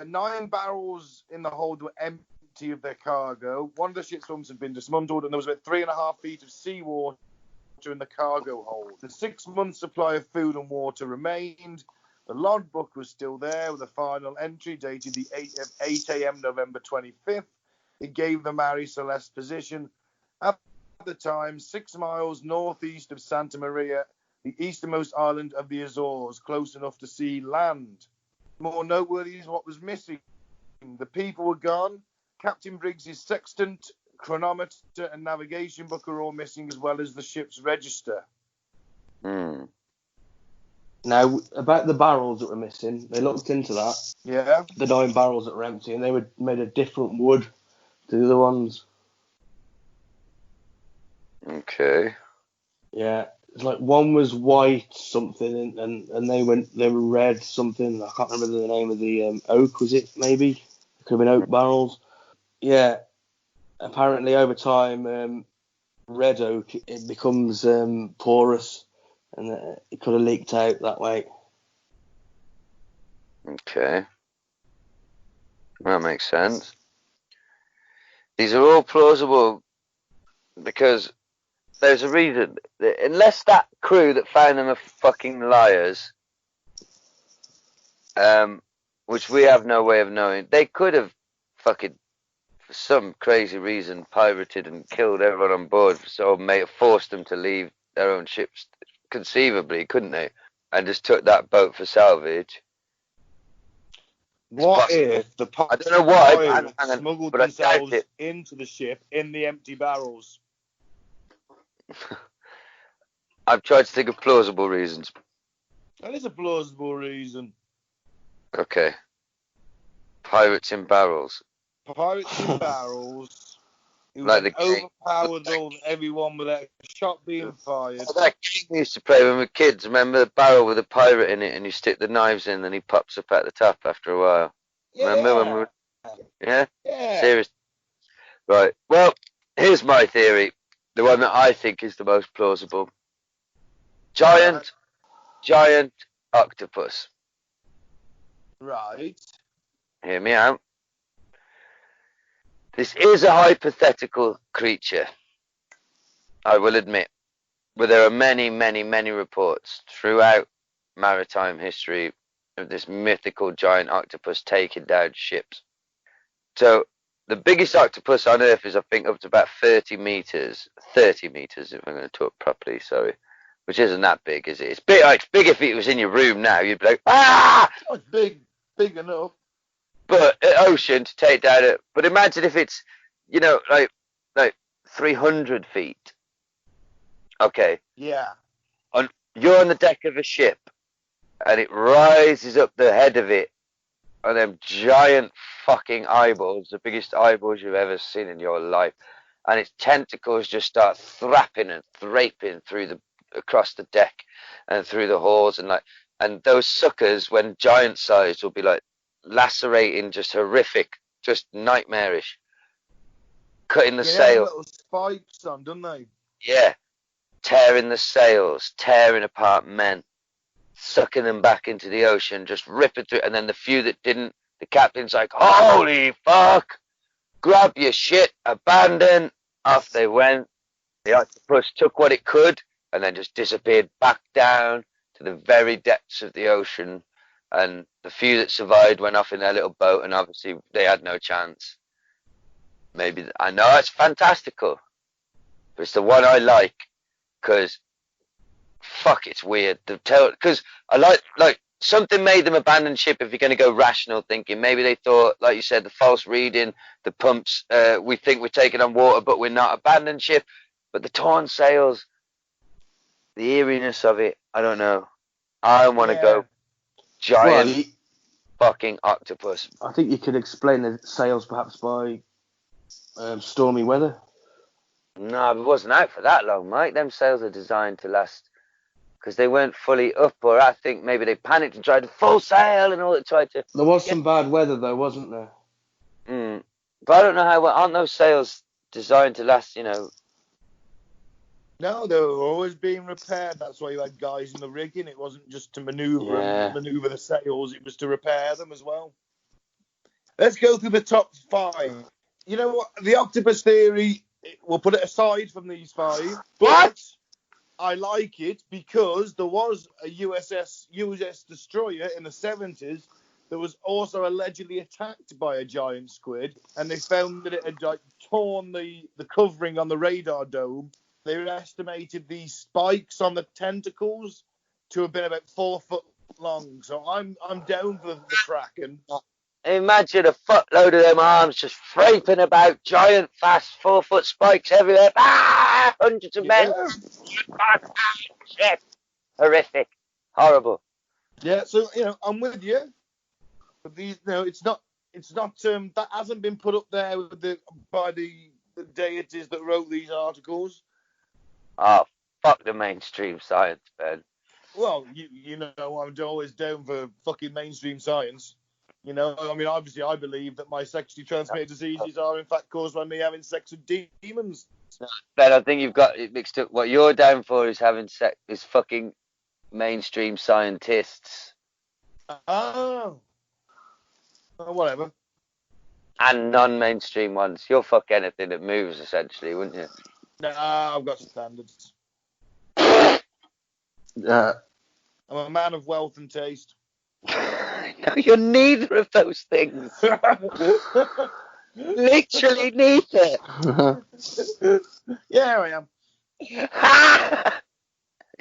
9 barrels in the hold were empty of their cargo. One of the ship's pumps had been dismantled, and there was about 3.5 feet of seawater in the cargo hold. The 6-month supply of food and water remained. The logbook was still there with a final entry dated the 8 a.m. November 25th. It gave the Mary Celeste position at the time 6 miles northeast of Santa Maria, the easternmost island of the Azores, close enough to see land. More noteworthy is what was missing. The people were gone. Captain Briggs's sextant, chronometer and navigation book are all missing, as well as the ship's register. Now, about the barrels that were missing, they looked into that. Yeah. The 9 barrels that were empty, and they were made of different wood to the other ones. Okay. Yeah. It's like one was white something, and they were red something. I can't remember the name of the oak, was it, maybe? It could have been oak barrels. Yeah. Apparently, over time, red oak, it becomes porous, and it could have leaked out that way. Okay. That makes sense. These are all plausible because there's a reason. Unless that crew that found them are fucking liars, which we have no way of knowing. They could have fucking, for some crazy reason, pirated and killed everyone on board, so forced them to leave their own ships, conceivably, couldn't they? And just took that boat for salvage. What if the I don't know why, pirates smuggled themselves into the ship in the empty barrels? I've tried to think of plausible reasons. That is a plausible reason. Okay. Pirates in barrels. Pirates in barrels. It Like was overpowered everyone with a shot being fired. That game we used to play when we were kids. Remember the barrel with a pirate in it, and you stick the knives in, and he pops up at the top after a while. Yeah. Remember when we were... Yeah? Yeah. Seriously. Right. Well, here's my theory. The one that I think is the most plausible. Giant octopus. Right. Hear me out. This is a hypothetical creature, I will admit, but there are many, many, many reports throughout maritime history of this mythical giant octopus taking down ships. So the biggest octopus on Earth is, I think, up to about 30 meters. 30 meters, if I'm going to talk properly, sorry. Which isn't that big, is it? It's big. It's big if it was in your room now. You'd be like, ah! Oh, it's big enough. But ocean to take down it. But imagine if it's, like 300 feet. Okay. Yeah. You're on the deck of a ship, and it rises up the head of it, and them giant fucking eyeballs, the biggest eyeballs you've ever seen in your life, and its tentacles just start thrapping and thraping across the deck and through the halls, and those suckers, when giant sized, will be like lacerating, just horrific, just nightmarish, cutting the sail. Little spikes on, don't they? Yeah, tearing the sails, tearing apart men, sucking them back into the ocean, just ripping through. And then the few that didn't, the captain's like, holy fuck, grab your shit, abandon. Off they went. The octopus took what it could and then just disappeared back down to the very depths of the ocean. And the few that survived went off in their little boat, and obviously they had no chance. Maybe, I know it's fantastical, but it's the one I like, because fuck, it's weird. Because I like something made them abandon ship. If you're going to go rational thinking, maybe they thought, like you said, the false reading, the pumps, we think we're taking on water, but we're not. Abandon ship. But the torn sails, the eeriness of it, I don't know. I want to go giant fucking octopus. I think you could explain the sails perhaps by stormy weather. No, it wasn't out for that long, Mike. Them sails are designed to last, because they weren't fully up, or I think maybe they panicked and tried to full sail and all that. There was some bad weather though, wasn't there? But I don't know how. Aren't those sails designed to last? No, they were always being repaired. That's why you had guys in the rigging. It wasn't just to maneuver the sails. It was to repair them as well. Let's go through the top 5. You know what? The octopus theory, we'll put it aside from these 5. But I like it because there was a USS Destroyer in the 70s that was also allegedly attacked by a giant squid, and they found that it had torn the covering on the radar dome. They estimated the spikes on the tentacles to have been about 4 foot long. So I'm down for the Kraken. Imagine a fuckload of them arms just frapping about, giant, fast, 4 foot spikes everywhere. Ah! Hundreds of men. Shit. Horrific. Horrible. Yeah, so I'm with you. But these, it's not that hasn't been put up there by the deities that wrote these articles. Oh, fuck the mainstream science, Ben. Well, I'm always down for fucking mainstream science. Obviously I believe that my sexually transmitted diseases are in fact caused by me having sex with demons. Ben, I think you've got it mixed up. What you're down for is having sex is fucking mainstream scientists. Oh. Whatever. And non-mainstream ones. You'll fuck anything that moves, essentially, wouldn't you? Nah, I've got standards. I'm a man of wealth and taste. No, you're neither of those things. Literally neither. Yeah, I am.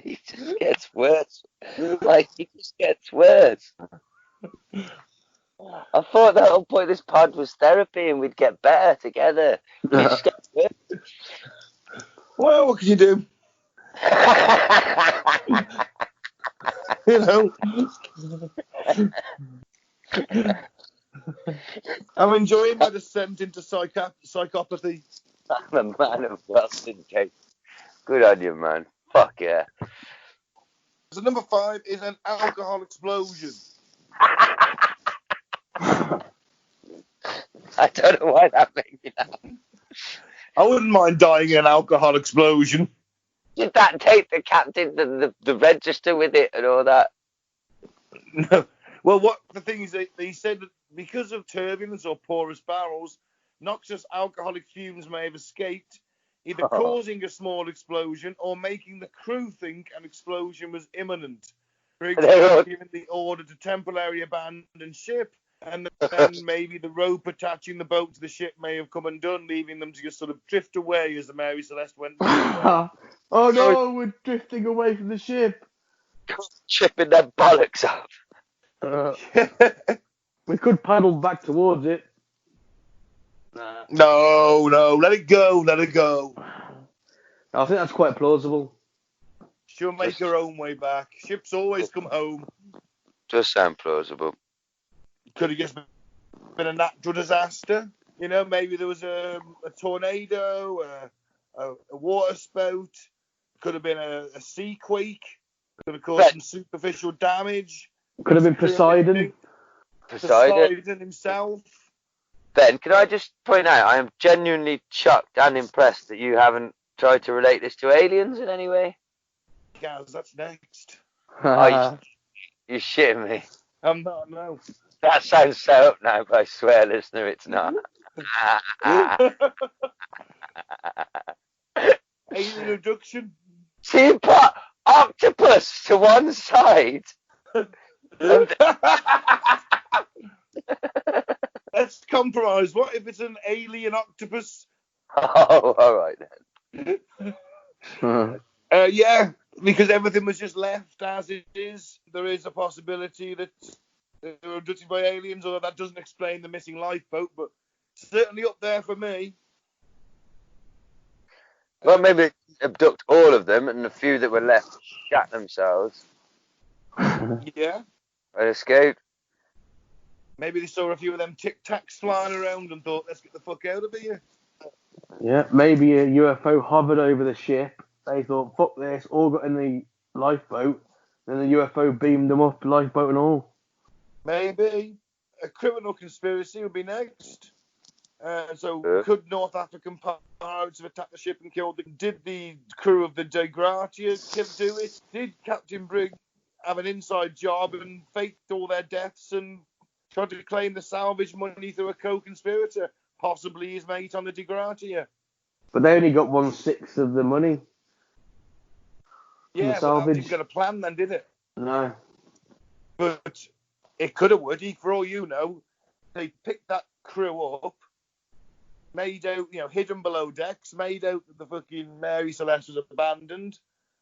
He just gets worse. Like, he just gets worse. I thought the whole point of this pod was therapy and we'd get better together. He just gets worse. Well, what can you do? You know. I'm enjoying my descent into psychopathy. I'm a man of wealth and taste. Good on you, man. Fuck yeah. So number 5 is an alcohol explosion. I don't know why that made me laugh. I wouldn't mind dying in an alcohol explosion. Did that take the captain the register with it and all that? No. Well, what the thing is, they said that because of turbulence or porous barrels, noxious alcoholic fumes may have escaped, either causing a small explosion or making the crew think an explosion was imminent. For example, giving the order to temporarily abandon ship, and then maybe the rope attaching the boat to the ship may have come undone, leaving them to just sort of drift away as the Mary Celeste went. Oh no, we're drifting away from the ship. Chipping their bollocks off. We could paddle back towards it. No, let it go. I think that's quite plausible. She'll make her own way back. Ships always come home. Just sound plausible. Could have just been a natural disaster. You know, maybe there was a tornado, a water spout. Could have been a sea quake. Could have caused some superficial damage. Could have been Poseidon. Poseidon himself. Ben, can I just point out, I am genuinely shocked and impressed that you haven't tried to relate this to aliens in any way. Gaz, that's next. You're shitting me. I'm not, no. That sounds set up now, but I swear, listener, it's not. Alien abduction. So you put Octopus to one side. Let's compromise. What if it's an alien octopus? Oh, all right then. Yeah, because everything was just left as it is. There is a possibility that they were abducted by aliens, although that doesn't explain the missing lifeboat, but certainly up there for me. Well, maybe abduct all of them, and the few that were left shat themselves. Yeah. And escape. Maybe they saw a few of them Tic Tacs flying around and thought, let's get the fuck out of here. Yeah, maybe a UFO hovered over the ship. They thought, fuck this, all got in the lifeboat. Then the UFO beamed them up, lifeboat and all. Maybe. A criminal conspiracy would be next. Could North African pirates have attacked the ship and killed them? Did the crew of the Degratia do it? Did Captain Brigg have an inside job and faked all their deaths and tried to claim the salvage money through a co-conspirator, possibly his mate on the Degratia? But they only got 1/6 of the money. Yeah, but that didn't get a plan then, did it? No. But it could have, would he? For all you know, they picked that crew up, made out, hidden below decks, made out that the fucking Mary Celeste was abandoned.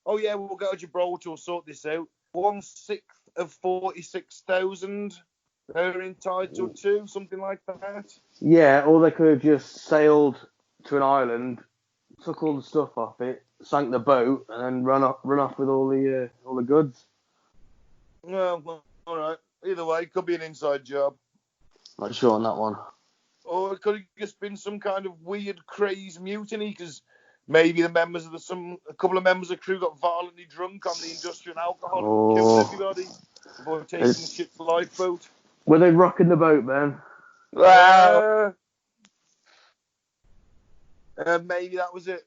Oh yeah, we'll go to Gibraltar, we'll sort this out. 1/6 of 46,000 they're entitled to, something like that. Yeah, or they could have just sailed to an island, took all the stuff off it, sank the boat, and then run off with all the goods. Well, all right. Either way, it could be an inside job. Not sure on that one. Or it could have just been some kind of weird, crazy mutiny, because maybe a couple of members of the crew got violently drunk on the industrial alcohol and killed everybody before taking the ship's lifeboat. Were they rocking the boat, man? Well, maybe that was it.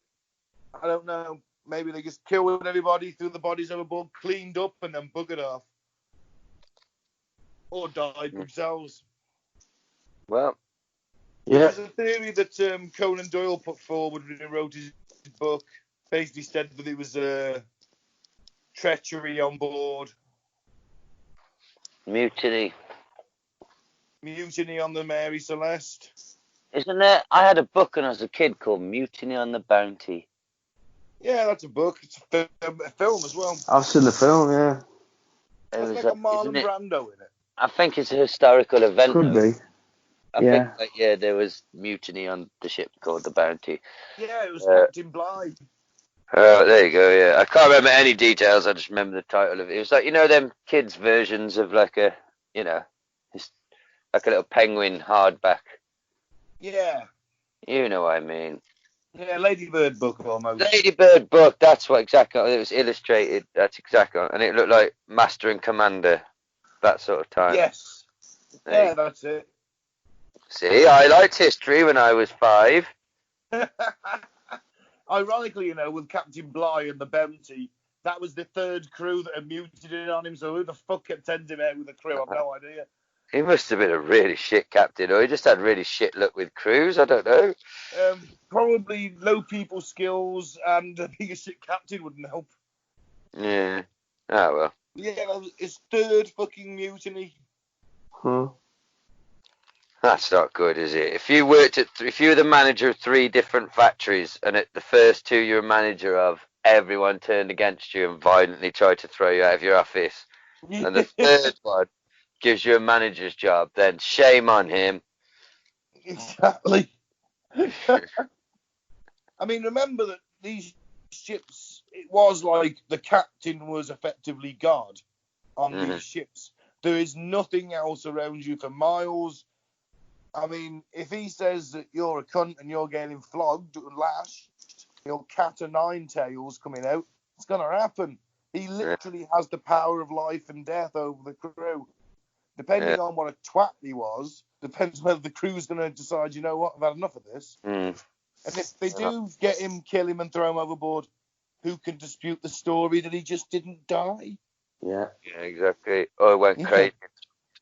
I don't know. Maybe they just killed everybody, threw the bodies overboard, cleaned up, and then buggered off. Or died themselves. Well, yeah. There's a theory that Conan Doyle put forward when he wrote his book. Basically said that it was treachery on board. mutiny. Mutiny on the Mary Celeste. Isn't there? I had a book when I was a kid called Mutiny on the Bounty. Yeah, that's a book. It's a film as well. I've seen the film, yeah. It's like a Marlon Brando in it. I think it's a historical event. Could be. I think, there was mutiny on the ship called the Bounty. Yeah, it was Captain Bligh. Oh, there you go, yeah. I can't remember any details, I just remember the title of it. It was like, them kids' versions of like a, like a little penguin hardback. Yeah. You know what I mean. Yeah, Ladybird book almost. Ladybird book, that's what exactly, it was illustrated, that's exactly, and it looked like Master and Commander, that sort of time. Yes. Yeah, that's it. See, I liked history when I was 5. Ironically, with Captain Bligh and the Bounty, that was the 3rd crew that had mutinied on him, so who the fuck kept sending him out with the crew? I've no idea. He must have been a really shit captain, or he just had really shit luck with crews, I don't know. Probably low people skills, and being a shit captain wouldn't help. Yeah. Oh, well. Yeah, his 3rd fucking mutiny. Huh. That's not good, is it? If you were the manager of 3 different factories, and at the first 2 you're a manager of, everyone turned against you and violently tried to throw you out of your office, and the 3rd one gives you a manager's job, then shame on him. Exactly. I mean, remember that these ships, it was like the captain was effectively God on these ships. There is nothing else around you for miles. I mean, if he says that you're a cunt and you're getting flogged and lashed, your cat o' nine tails coming out, it's going to happen. He literally has the power of life and death over the crew. Depending on what a twat he was, depends whether the crew's going to decide, you know what, I've had enough of this. And if they do get him, kill him and throw him overboard, who can dispute the story that he just didn't die? Yeah. Yeah, exactly. Oh, he went crazy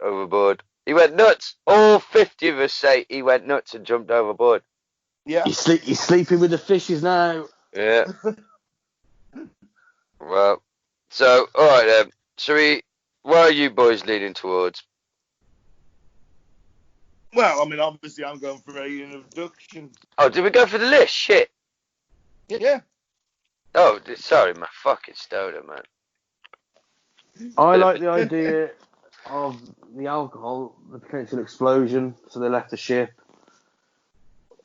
overboard. He went nuts. All 50 of us say he went nuts and jumped overboard. Yeah. He's sleeping with the fishes now. Yeah. Well, so, alright then. Where are you boys leaning towards? Well, I mean, obviously I'm going for alien abduction. Oh, did we go for the list? Shit. Yeah. Oh, sorry, my fucking stoner, man. I like the idea of the alcohol, the potential explosion, so they left the ship.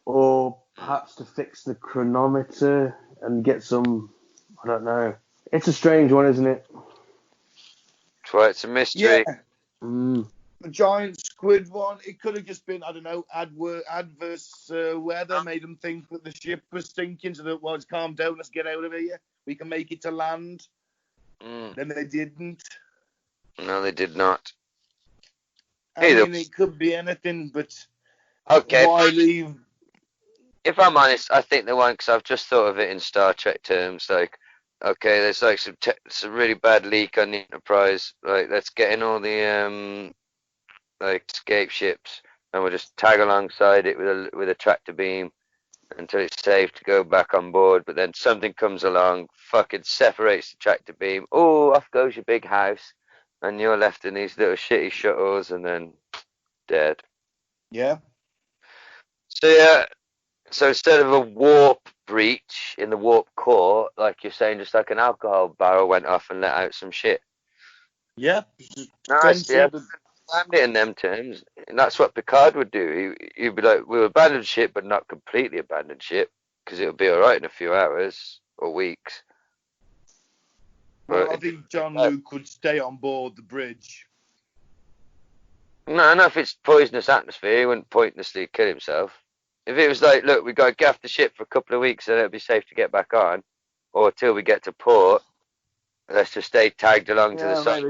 Or perhaps to fix the chronometer and get some, I don't know. It's a strange one, isn't it? That's why it's a mystery. Yeah. Mm. The giant squid one, it could have just been, I don't know, adverse weather made them think that the ship was sinking, so that, well, it's calmed down, let's get out of here. We can make it to land. Then they didn't. No, they did not. I mean, it could be anything, but okay, why leave? If I'm honest, I think the one, because I've just thought of it in Star Trek terms, like, okay, there's like some really bad leak on the Enterprise, like, let's get in all the like escape ships, and we'll just tag alongside it with a tractor beam until it's safe to go back on board. But then something comes along, fucking separates the tractor beam. Oh, off goes your big house, and you're left in these little shitty shuttles, and then dead. Yeah. So yeah. So instead of a warp breach in the warp core, like you're saying, just like an alcohol barrel went off and let out some shit. Yeah. Nice, yeah. It in them terms, and that's what Picard would do. He'd be like, we'll abandon ship, but not completely abandon ship, because it'll be all right in a few hours or weeks. Well, I think John Luke would stay on board the bridge. No, if it's poisonous atmosphere, he wouldn't pointlessly kill himself. If it was like, look, we've got to gaff the ship for a couple of weeks, and it'll be safe to get back on, or till we get to port, let's just stay tagged along to the side.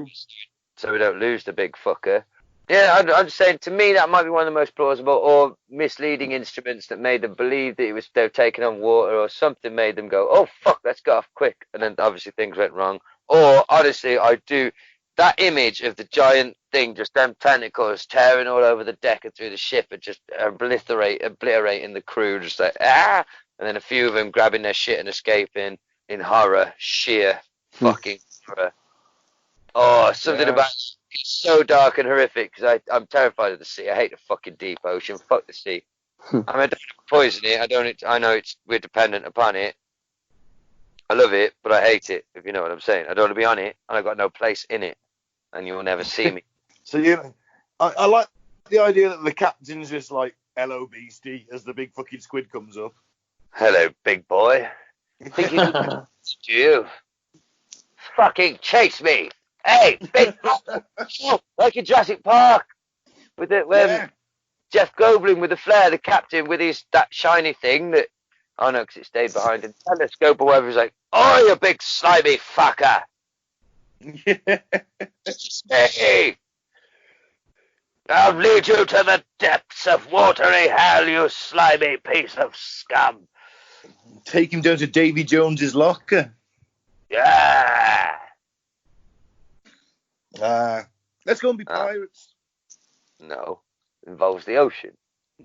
So we don't lose the big fucker. Yeah, I'm just saying, to me, that might be one of the most plausible or misleading instruments that made them believe that they were taking on water, or something made them go, oh, fuck, let's go off quick. And then obviously things went wrong. Or, honestly, that image of the giant thing, just them tentacles tearing all over the deck and through the ship and just obliterating the crew, just like, ah! And then a few of them grabbing their shit and escaping in horror, sheer fucking horror. Oh, something about It's so dark and horrific because I'm terrified of the sea. I hate the fucking deep ocean. Fuck the sea. I mean, I don't poison it. I know we're dependent upon it. I love it, but I hate it, if you know what I'm saying. I don't want to be on it, and I've got no place in it, and you will never see me. So, I like the idea that the captain's just like, hello, beastie, as the big fucking squid comes up. Hello, big boy. Think you do you? Fucking chase me. Hey, big like in Jurassic Park. With it, when Jeff Goldblum with the flare, the captain with that shiny thing that, oh no, because it stayed behind him. Telescope or whatever, he's like, oh, you big slimy fucker. Hey, I'll lead you to the depths of watery hell, you slimy piece of scum. Take him down to Davy Jones's locker. Yeah. Let's go and be pirates. No, involves the ocean.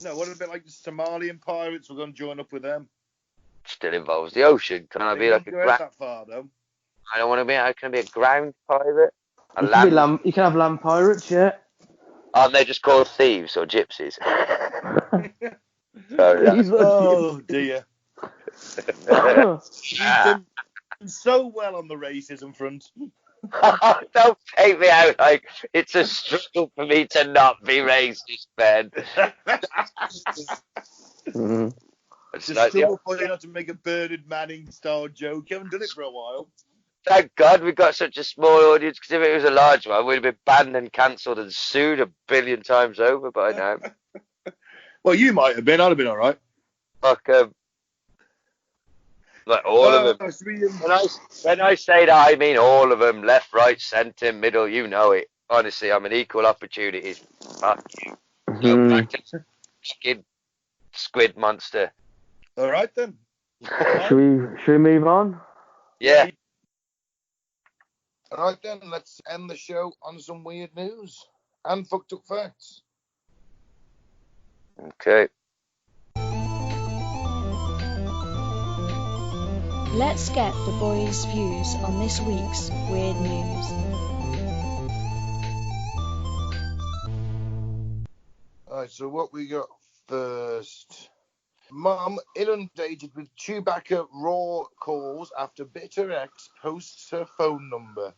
No, what about like the Somalian pirates? We're going to join up with them. Still involves the ocean. Can I be like a ground? That far, though. I don't want to be. I can be a ground pirate. You can have land pirates, yeah. Aren't they just called thieves or gypsies? Oh dear. You've done so well on the racism front. Don't take me out like it's a struggle for me to not be racist, Ben. It's a struggle for you not to make a Bernard Manning style joke. You haven't done it for a while. Thank God we've got such a small audience, because if it was a large one, we'd have been banned and cancelled and sued 1 billion times over by now. Well, you might have been. I'd have been all right. Fuck like all of them. When I say that, I mean all of them. Left, right, centre, middle. You know it. Honestly, I'm an equal opportunities. Fuck you. Go back to fucking squid monster. All right then. Should we move on? Yeah. All right then. Let's end the show on some weird news and fucked up facts. Okay. Let's get the boys' views on this week's weird news. Alright, so what we got first? Mum inundated with Chewbacca raw calls after bitter ex posts her phone number.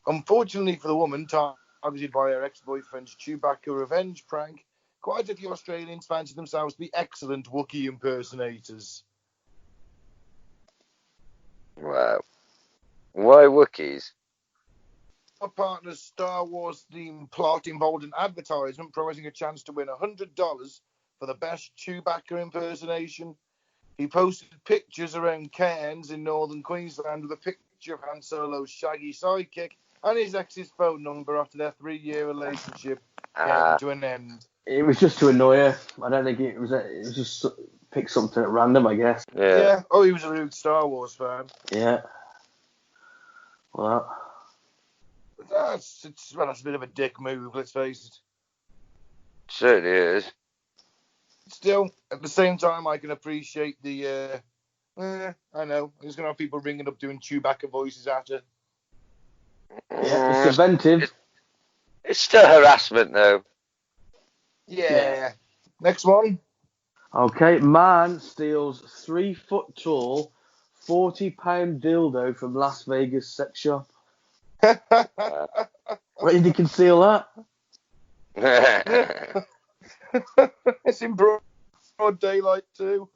Unfortunately for the woman, targeted by her ex-boyfriend's Chewbacca revenge prank, quite a few Australians fancy themselves to be excellent Wookiee impersonators. Wow. Why Wookiees? Our partner's Star Wars themed plot involved an advertisement promising a chance to win $100 for the best Chewbacca impersonation. He posted pictures around Cairns in northern Queensland with a picture of Han Solo's shaggy sidekick and his ex's phone number after their 3-year relationship came to an end. It was just to annoy her. I don't think it was just pick something at random, I guess. Yeah. Oh, he was a rude Star Wars fan. Yeah. Well, that's a bit of a dick move, let's face it. Certainly is. Still, at the same time, I can appreciate the, I know, there's going to have people ringing up doing Chewbacca voices at her. Yeah, it's inventive. It's still harassment, though. Yeah. Next one. Okay, man steals 3-foot-tall, 40-pound dildo from Las Vegas sex shop. Where did he conceal that? It's in broad daylight too.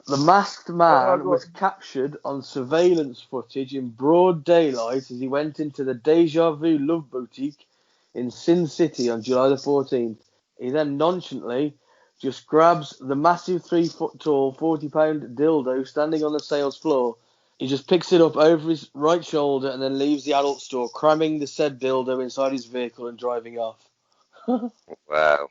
The masked man was captured on surveillance footage in broad daylight as he went into the Deja Vu Love Boutique in Sin City on July the 14th. He then nonchalantly just grabs the massive 3-foot-tall, 40-pound dildo standing on the sales floor. He just picks it up over his right shoulder and then leaves the adult store, cramming the said dildo inside his vehicle and driving off. Wow.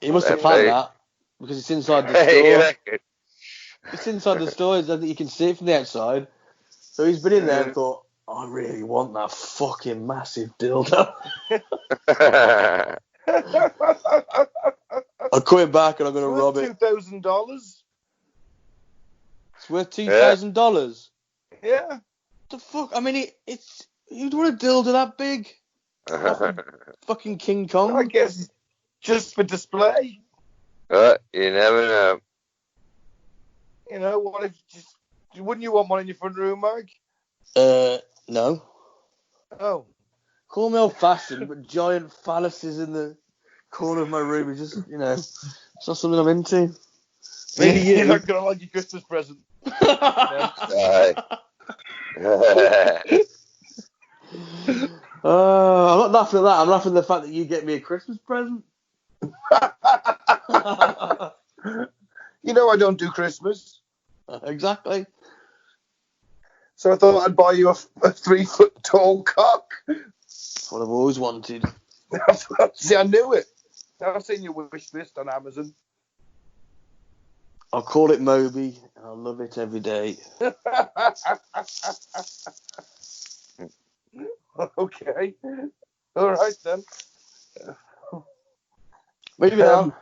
He must have planned that because it's inside the store. It's inside the store, so that you can see it from the outside. So he's been in there and thought, I really want that fucking massive dildo. I'm coming back and I'm going to rob it. $2,000. It's worth $2,000. Yeah. The fuck? I mean, it's you'd want a dildo that big? Off of fucking King Kong? I guess just for display. You never know. You know, what if wouldn't you want one in your front room, Mike? No. Oh. Call me old-fashioned, but giant phalluses in the corner of my room is just, it's not something I'm into. Maybe you're not going to like your Christmas present. Right. I'm not laughing at that. I'm laughing at the fact that you get me a Christmas present. You know I don't do Christmas. Exactly. So I thought I'd buy you a 3-foot tall cock. That's what I've always wanted. See, I knew it. I've seen your wish list on Amazon. I'll call it Moby, and I'll love it every day. Okay. All right, then. Moving on.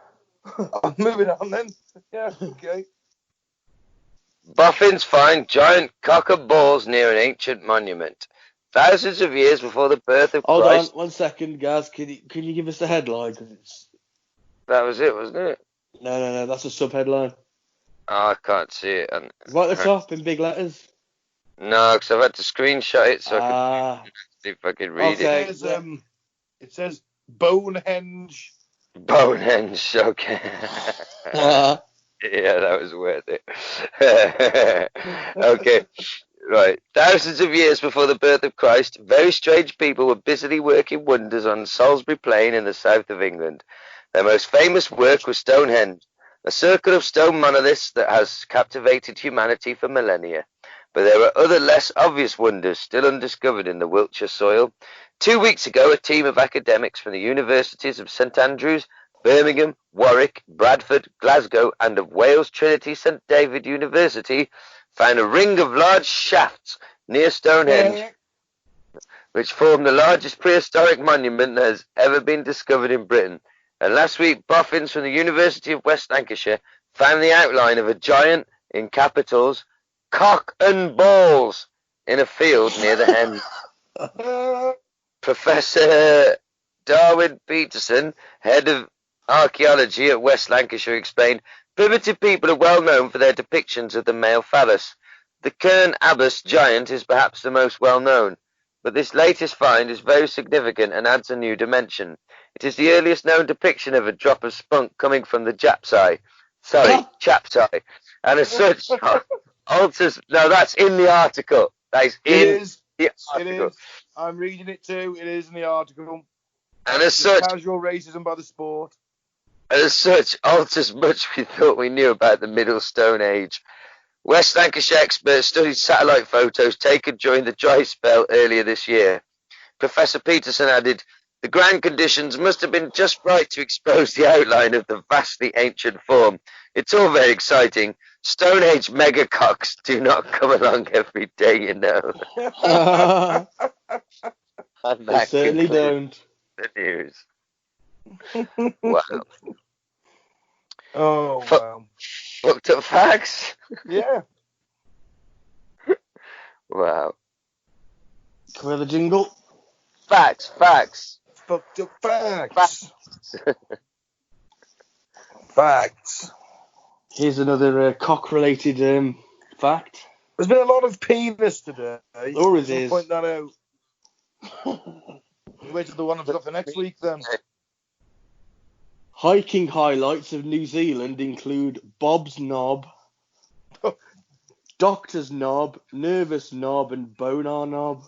I'm moving on, then. Yeah, okay. Boffins find giant cock of balls near an ancient monument. Thousands of years before the birth of Hold Christ. on, 1 second, Gaz. Can you give us the headline? That was it, wasn't it? No, that's a sub-headline. Oh, I can't see it. Right at the top in big letters. No, because I've had to screenshot it so I can see if I can read okay. it. It says Bonehenge. Bonehenge, okay. Yeah, that was worth it. Okay, right. Thousands of years before the birth of Christ, very strange people were busily working wonders on Salisbury Plain in the south of England. Their most famous work was Stonehenge, a circle of stone monoliths that has captivated humanity for millennia. But there are other less obvious wonders still undiscovered in the Wiltshire soil. 2 weeks ago, a team of academics from the universities of St Andrews, Birmingham, Warwick, Bradford, Glasgow, and of Wales Trinity St David University found a ring of large shafts near Stonehenge, which form the largest prehistoric monument that has ever been discovered in Britain. And last week, boffins from the University of West Lancashire found the outline of a giant, in capitals, cock and balls in a field near the Hen. Professor Darwin Peterson, head of archaeology at West Lancashire, explained, primitive people are well known for their depictions of the male phallus. The Cairn-Abbas giant is perhaps the most well known, but this latest find is very significant and adds a new dimension. It is the earliest known depiction of a drop of spunk coming from the chapsai, and as such alters. No, that's in the article. That is in the article. It is. I'm reading it too. It is in the article. And as such, casual racism by the sport. And as such, alters much we thought we knew about the Middle Stone Age. West Lancashire experts studied satellite photos taken during the dry spell earlier this year. Professor Peterson added, the ground conditions must have been just right to expose the outline of the vastly ancient form. It's all very exciting. Stone Age megacocks do not come along every day, you know. They certainly don't. The news. Wow. Oh, wow. Fucked up facts? Yeah. Wow. Can we have a jingle? Facts. Fucked up facts. Facts. Here's another cock-related fact. There's been a lot of penis today. Always is. Point that out. Wait till the one I've got for next week then. Hiking highlights of New Zealand include Bob's Knob, Doctor's Knob, Nervous Knob, and Bonar Knob.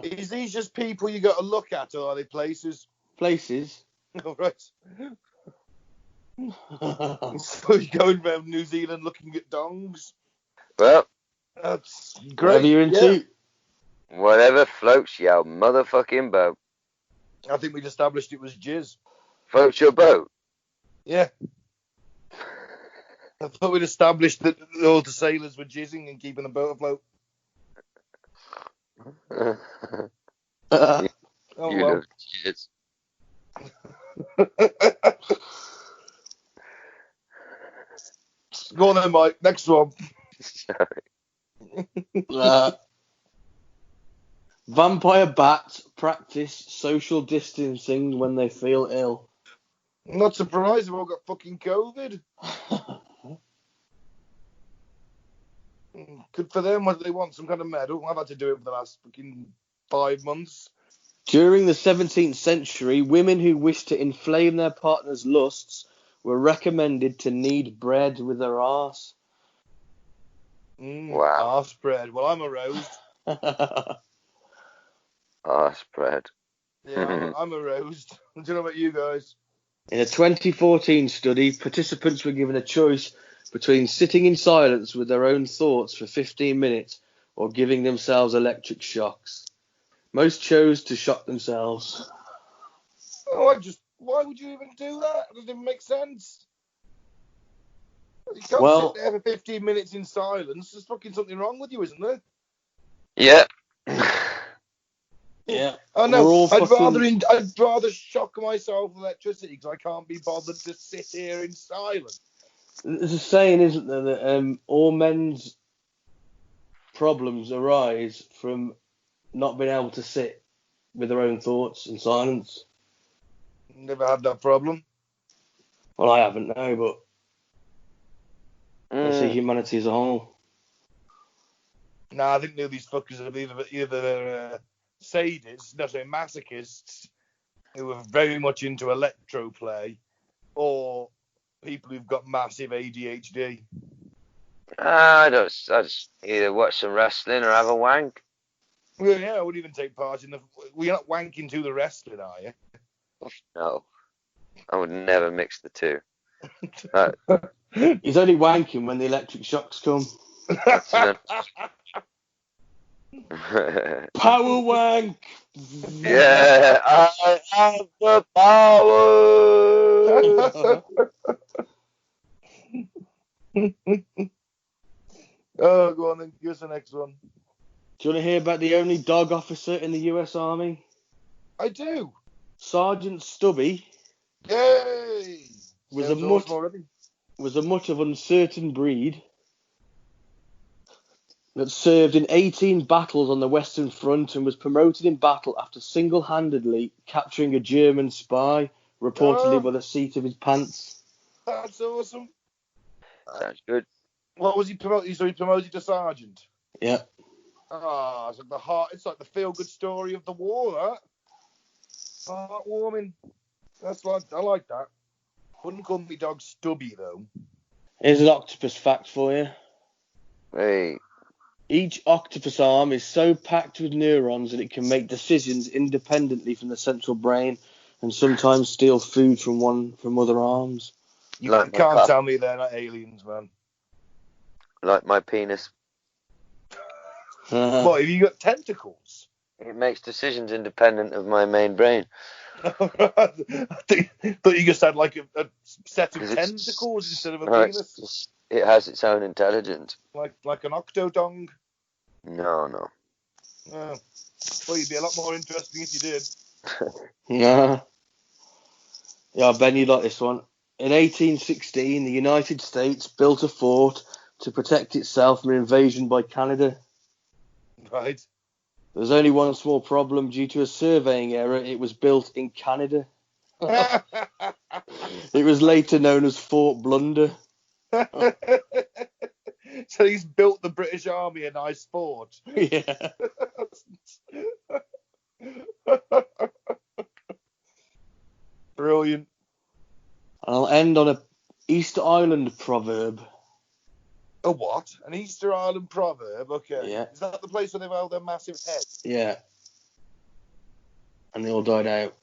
Is these just people you got to look at, or are they places? Places. All right. So you're going around New Zealand looking at dongs? Well, that's great. Whatever you're into. Yeah. Whatever floats your motherfucking boat. I think we'd established it was jizz. Floats your boat? Yeah. I thought we'd established that all the sailors were jizzing and keeping the boat afloat. Oh, you well. know jizz. Go on then, Mike. Next one. Vampire bats practice social distancing when they feel ill. I'm not surprised they've all got fucking COVID. Good for them. Whether they want some kind of medal. I've had to do it for the last fucking 5 months. During the 17th century, women who wished to inflame their partner's lusts were recommended to knead bread with their arse. Wow. Arse bread. Well, I'm aroused. Arse bread. Yeah, I'm aroused. I don't know about you guys. In a 2014 study, participants were given a choice between sitting in silence with their own thoughts for 15 minutes or giving themselves electric shocks. Most chose to shock themselves. Oh, why would you even do that? It doesn't even make sense. You can't sit there for 15 minutes in silence. There's fucking something wrong with you, isn't there? Yeah. Yeah. I know. I'd rather shock myself with electricity because I can't be bothered to sit here in silence. There's a saying, isn't there, that all men's problems arise from not being able to sit with their own thoughts in silence. Never had that problem. Well, I haven't, no, but I see humanity as a whole. Nah, I think these fuckers are either sadists, masochists, who are very much into electro play, or people who've got massive ADHD. I just either watch some wrestling or have a wank. Well, yeah, I wouldn't even take part in the. Well, you're not wanking to the wrestling, are you? No, I would never mix the two. He's only wanking when the electric shocks come. Power wank! Yeah, I have the power! Oh, go on then, give us the next one. Do you want to hear about the only dog officer in the US Army? I do. Sergeant Stubby. Yay! Was a mutt of uncertain breed that served in 18 battles on the Western Front and was promoted in battle after single-handedly capturing a German spy, reportedly by the seat of his pants. That's awesome. Sounds good. What was he promoted? So he promoted to sergeant. Yeah. Ah, it's like the heart. It's like the feel-good story of the war. That heartwarming. I like that. Wouldn't call me dog Stubby though. Here's an octopus fact for you. Hey. Each octopus arm is so packed with neurons that it can make decisions independently from the central brain and sometimes steal food from other arms. You can't tell me they're not aliens, man. Like my penis. What, have you got tentacles? It makes decisions independent of my main brain. I thought you just had like a set of tentacles instead of a penis. It has its own intelligence. Like an octodong? No. Oh. Well, you'd be a lot more interesting if you did. Yeah, Ben, you'd like this one. In 1816, the United States built a fort to protect itself from invasion by Canada. Right. There was only one small problem. Due to a surveying error, it was built in Canada. It was later known as Fort Blunder. So he's built the British Army a nice fort. Yeah. Brilliant. I'll end on a Easter Island proverb. A what? An Easter Island proverb? Okay. Yeah. Is that the place where they've held their massive heads? Yeah. And they all died out.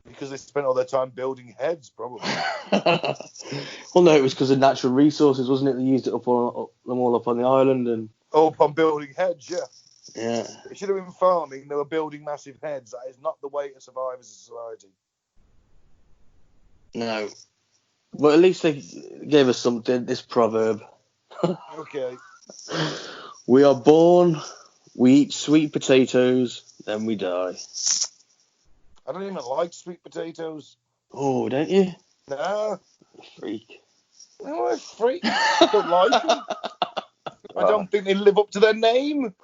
Because they spent all their time building heads, probably. Well, no, it was because of natural resources, wasn't it? They used it them all up on the island and. Oh, up on building heads, yeah. Yeah. It should have been farming. They were building massive heads. That is not the way to survive as a society. No. But at least they gave us something. This proverb. Okay. We are born, we eat sweet potatoes, then we die. I don't even like sweet potatoes. Oh, don't you? No. Freak. No, I'm a freak. I don't like them. I don't think they live up to their name.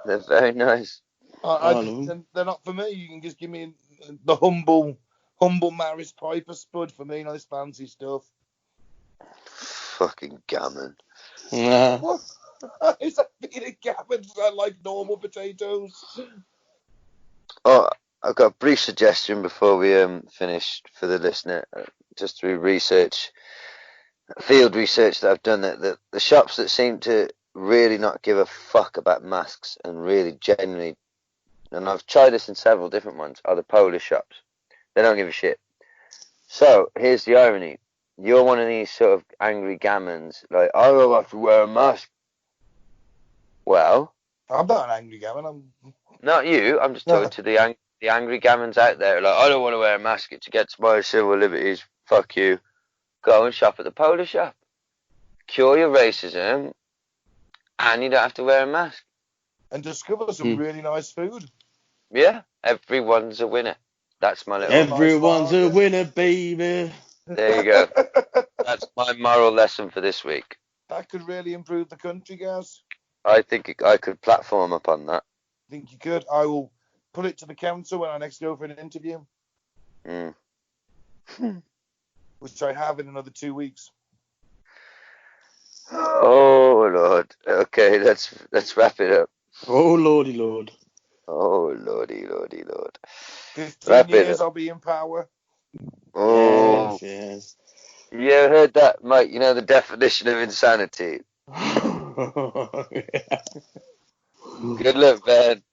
They're very nice. They're not for me. You can just give me the humble Maris Piper spud for me, nice fancy stuff. Fucking gammon. Yeah. What? Is that being a gammon? I like normal potatoes. Oh, I've got a brief suggestion before we finish for the listener. Just through field research that I've done, that the shops that seem to really not give a fuck about masks and really genuinely, and I've tried this in several different ones, are the Polish shops. They don't give a shit. So here's the irony: you're one of these sort of angry gammons, like, I don't have to wear a mask. Well, I'm not an angry gammon. not you. I'm just talking to the angry gammons out there. Like, I don't want to wear a mask. It's against my civil liberties. Fuck you. Go and shop at the Polish shop. Cure your racism, and you don't have to wear a mask. And discover some really nice food. Yeah, everyone's a winner. That's my little... Everyone's a winner, baby. There you go. That's my moral lesson for this week. That could really improve the country, Gaz. I think I could platform upon that. I think you could. I will put it to the council when I next go for an interview. Which I have in another 2 weeks. Oh, Lord. Okay, let's wrap it up. Oh, lordy, lord. Oh, lordy, lordy, lord. 15 years I'll be in power. Oh. Yes. You ever heard that, Mike? You know the definition of insanity? Good luck, Ben.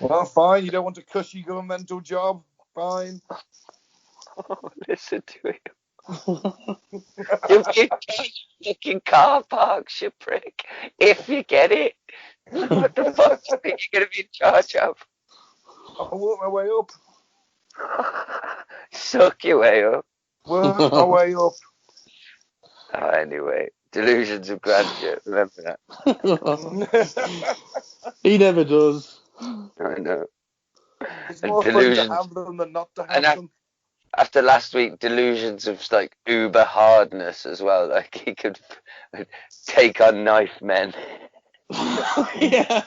Well, fine. You don't want a cushy governmental job? Fine. Oh, listen to it. You'll be in charge of fucking car parks, you prick. If you get it. What the fuck do you think you're going to be in charge of? I'll work my way up. Suck your way up. Work my way up. Oh, anyway, delusions of grandeur. Remember that. He never does. I know. It's And more fun delusions. to have them than not to have them. After last week, delusions of like uber hardness as well. Like he could take on knife men. Yeah.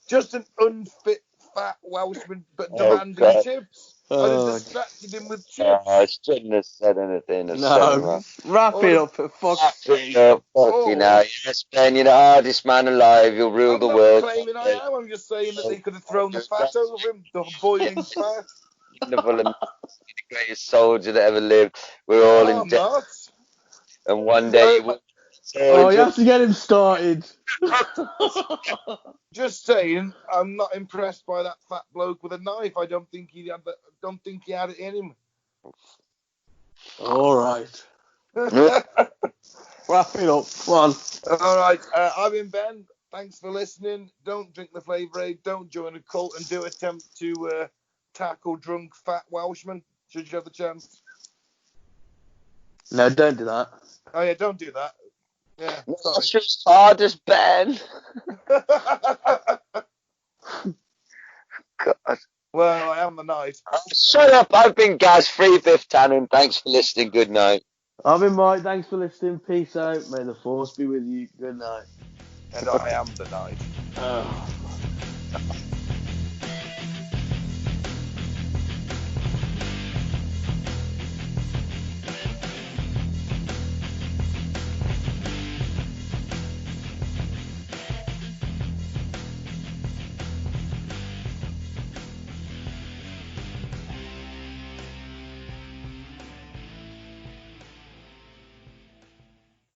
Just an unfit fat Welshman, but demanding chips. I just distracted him with chips. I shouldn't have said anything. No, wrap it up for fuck's sake. Fucking hell. Yes, Ben, you're the hardest man alive. You'll rule the world. I'm not claiming I am. I'm just saying that they could have thrown the fat over him, the boiling fat. The greatest soldier that ever lived. We're all in debt. Not. And one day you will. Oh, you have to get him started. Just saying, I'm not impressed by that fat bloke with a knife. I don't think he had it in him. All right. Wrap it up. Come on. All right. I've been Ben. Thanks for listening. Don't drink the Flavour Aid. Don't join a cult, and do attempt to tackle drunk fat Welshmen. Should you have the chance? No, don't do that. Oh yeah, don't do that. Yeah, sorry. That's just hard as Ben. God. Well, I am the knight. Shut up. I've been Gaz, free Biff Tannen. Thanks for listening. Good night. I've been Mike. Thanks for listening. Peace out. May the force be with you. Good night. And I am the knight.